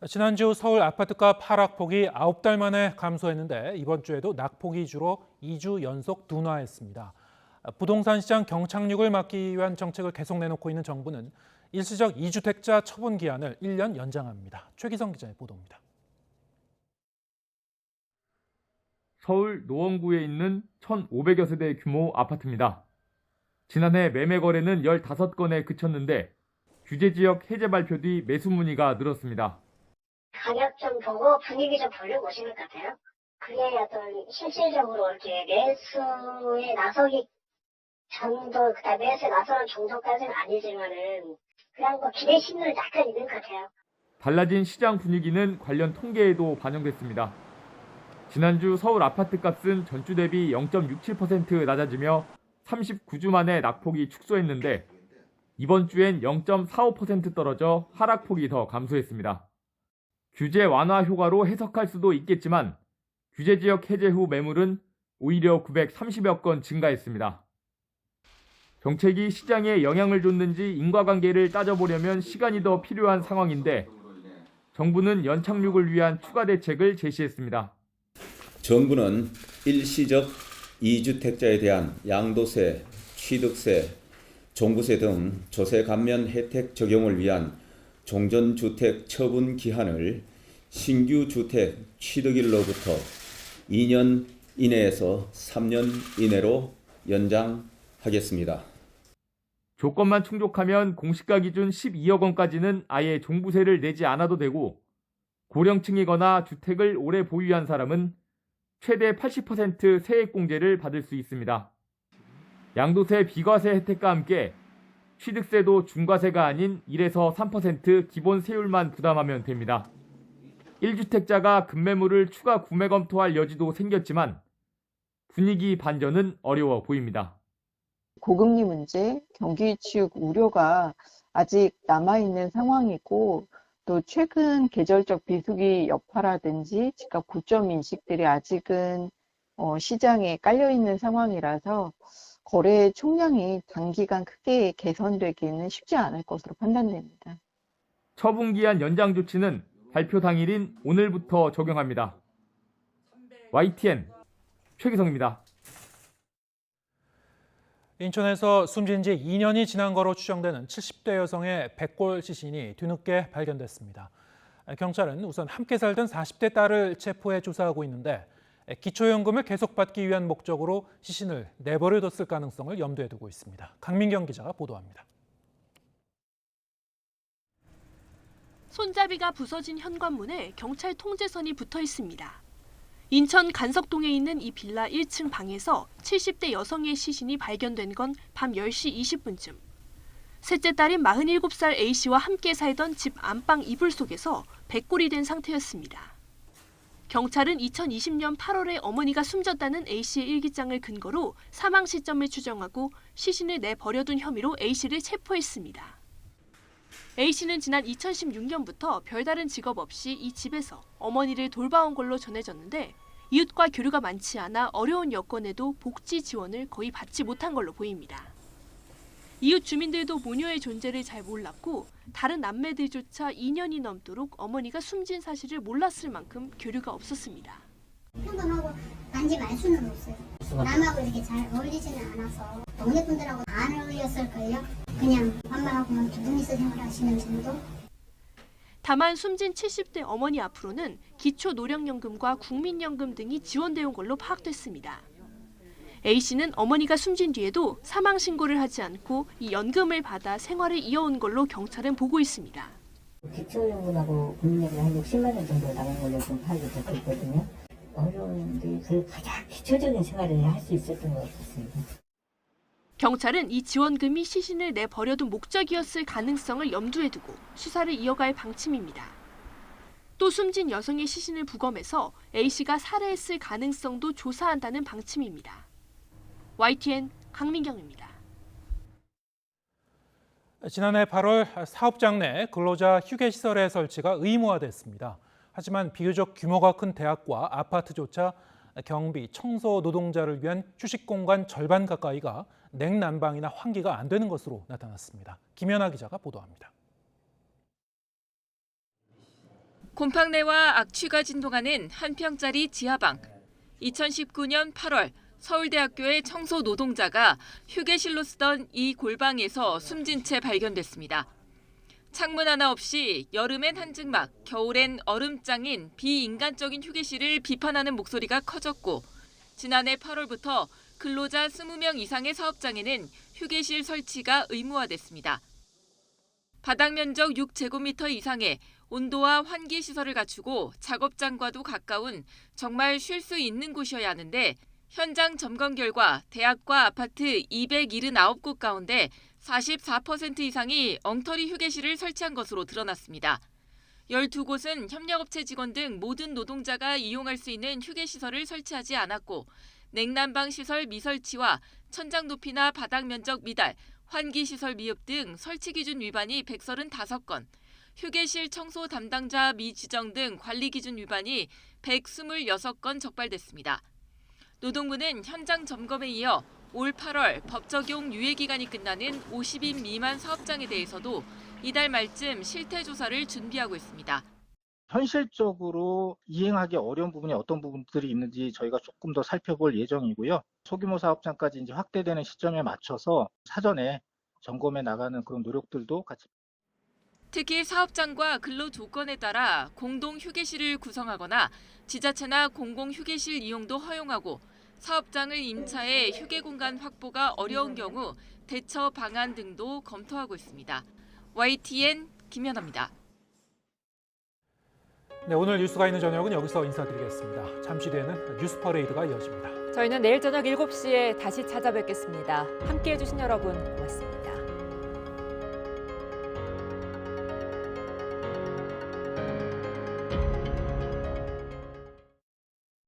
Speaker 2: 지난주 서울 아파트값 하락폭이 9달 만에 감소했는데 이번 주에도 낙폭이 줄어 2주 연속 둔화했습니다. 부동산 시장 경착륙을 막기 위한 정책을 계속 내놓고 있는 정부는 일시적 2주택자 처분 기한을 1년 연장합니다. 최기성 기자의 보도입니다.
Speaker 25: 서울 노원구에 있는 1,500여 세대 규모 아파트입니다. 지난해 매매 거래는 15건에 그쳤는데 규제지역 해제 발표 뒤 매수 문의가 늘었습니다.
Speaker 26: 가격 좀 보고 분위기 좀 돌려보시는 것 같아요. 그게 어떤 실질적으로 이렇게 매수에 나서기 전도, 그다음에 매수에 나서는 정도까지는 아니지만은 그냥 뭐 기대 심리는 약간 있는 것 같아요.
Speaker 25: 달라진 시장 분위기는 관련 통계에도 반영됐습니다. 지난주 서울 아파트 값은 전주 대비 0.67% 낮아지며 39주 만에 낙폭이 축소했는데 이번 주엔 0.45% 떨어져 하락폭이 더 감소했습니다. 규제 완화 효과로 해석할 수도 있겠지만 규제 지역 해제 후 매물은 오히려 930여 건 증가했습니다. 정책이 시장에 영향을 줬는지 인과관계를 따져보려면 시간이 더 필요한 상황인데 정부는 연착륙을 위한 추가 대책을 제시했습니다.
Speaker 27: 정부는 일시적 2주택자에 대한 양도세, 취득세, 종부세 등 조세 감면 혜택 적용을 위한 종전주택 처분 기한을 신규 주택 취득일로부터 2년 이내에서 3년 이내로 연장하겠습니다.
Speaker 25: 조건만 충족하면 공시가 기준 12억 원까지는 아예 종부세를 내지 않아도 되고 고령층이거나 주택을 오래 보유한 사람은 최대 80% 세액공제를 받을 수 있습니다. 양도세 비과세 혜택과 함께 취득세도 중과세가 아닌 1에서 3% 기본 세율만 부담하면 됩니다. 1주택자가 급매물을 추가 구매 검토할 여지도 생겼지만 분위기 반전은 어려워 보입니다.
Speaker 28: 고금리 문제, 경기 위축 우려가 아직 남아있는 상황이고 또 최근 계절적 비수기 여파라든지 집값 고점 인식들이 아직은 시장에 깔려있는 상황이라서 거래 총량이 단기간 크게 개선되기는 쉽지 않을 것으로 판단됩니다.
Speaker 25: 처분기한 연장 조치는 발표 당일인 오늘부터 적용합니다. YTN 최기성입니다.
Speaker 2: 인천에서 숨진 지 2년이 지난 거로 추정되는 70대 여성의 백골 시신이 뒤늦게 발견됐습니다. 경찰은 우선 함께 살던 40대 딸을 체포해 조사하고 있는데 기초연금을 계속 받기 위한 목적으로 시신을 내버려뒀을 가능성을 염두에 두고 있습니다. 강민경 기자가 보도합니다.
Speaker 29: 손잡이가 부서진 현관문에 경찰 통제선이 붙어 있습니다. 인천 간석동에 있는 이 빌라 1층 방에서 70대 여성의 시신이 발견된 건 밤 10시 20분쯤. 셋째 딸인 47살 A씨와 함께 살던 집 안방 이불 속에서 백골이 된 상태였습니다. 경찰은 2020년 8월에 어머니가 숨졌다는 A씨의 일기장을 근거로 사망 시점을 추정하고 시신을 내버려둔 혐의로 A씨를 체포했습니다. A씨는 지난 2016년부터 별다른 직업 없이 이 집에서 어머니를 돌봐온 걸로 전해졌는데 이웃과 교류가 많지 않아 어려운 여건에도 복지 지원을 거의 받지 못한 걸로 보입니다. 이웃 주민들도 모녀의 존재를 잘 몰랐고 다른 남매들조차 2년이 넘도록 어머니가 숨진 사실을 몰랐을 만큼 교류가 없었습니다.
Speaker 3: 평범하고 단지 말수는 없어요. 남하고 이렇게 잘 어울리지는 않아서 동네 분들하고 안 어울렸을걸요. 그냥 엄마하고만 두 분이서 생활하시는 정도?
Speaker 29: 다만 숨진 70대 어머니 앞으로는 기초노령연금과 국민연금 등이 지원돼 온 걸로 파악됐습니다. A씨는 어머니가 숨진 뒤에도 사망 신고를 하지 않고 이 연금을 받아 생활을 이어온 걸로 경찰은 보고 있습니다.
Speaker 4: 기초연금하고 국민연금 한 60만 원 정도 나간 걸로 좀 파악이 되고 있거든요. 어려운데 그 가장 기초적인 생활을 할 수 있었던 것 같습니다.
Speaker 29: 경찰은 이 지원금이 시신을 내버려둔 목적이었을 가능성을 염두에 두고 수사를 이어갈 방침입니다. 또 숨진 여성의 시신을 부검해서 A씨가 살해했을 가능성도 조사한다는 방침입니다. YTN 강민경입니다.
Speaker 2: 지난해 8월 사업장 내 근로자 휴게시설의 설치가 의무화됐습니다. 하지만 비교적 규모가 큰 대학과 아파트조차 경비, 청소 노동자를 위한 휴식 공간 절반 가까이가 냉난방이나 환기가 안 되는 것으로 나타났습니다. 김연아 기자가 보도합니다.
Speaker 5: 곰팡내와 악취가 진동하는 한 평짜리 지하방. 2019년 8월 서울대학교의 청소 노동자가 휴게실로 쓰던 이 골방에서 숨진 채 발견됐습니다. 창문 하나 없이 여름엔 한증막, 겨울엔 얼음장인 비인간적인 휴게실을 비판하는 목소리가 커졌고 지난해 8월부터 근로자 20명 이상의 사업장에는 휴게실 설치가 의무화됐습니다. 바닥 면적 6제곱미터 이상의 온도와 환기 시설을 갖추고 작업장과도 가까운 정말 쉴 수 있는 곳이어야 하는데 현장 점검 결과 대학과 아파트 279곳 가운데 44% 이상이 엉터리 휴게실을 설치한 것으로 드러났습니다. 12곳은 협력업체 직원 등 모든 노동자가 이용할 수 있는 휴게시설을 설치하지 않았고 냉난방 시설 미설치와 천장 높이나 바닥 면적 미달, 환기시설 미흡 등 설치 기준 위반이 135건, 휴게실 청소 담당자 미지정 등 관리 기준 위반이 126건 적발됐습니다. 노동부는 현장 점검에 이어 올 8월 법 적용 유예 기간이 끝나는 50인 미만 사업장에 대해서도 이달 말쯤 실태 조사를 준비하고 있습니다.
Speaker 7: 현실적으로 이행하기 어려운 부분이 어떤 부분들이 있는지 저희가 조금 더 살펴볼 예정이고요. 소규모 사업장까지 이제 확대되는 시점에 맞춰서 사전에 점검해 나가는 그런 노력들도 같이.
Speaker 5: 특히 사업장과 근로 조건에 따라 공동 휴게실을 구성하거나 지자체나 공공 휴게실 이용도 허용하고 사업장을 임차해 휴게 공간 확보가 어려운 경우 대처 방안 등도 검토하고 있습니다. YTN 김연아입니다.
Speaker 2: 네, 오늘 뉴스가 있는 저녁은 여기서 인사드리겠습니다. 잠시 뒤에는 뉴스 퍼레이드가 이어집니다.
Speaker 1: 저희는 내일 저녁 7시에 다시 찾아뵙겠습니다. 함께해 주신 여러분 고맙습니다.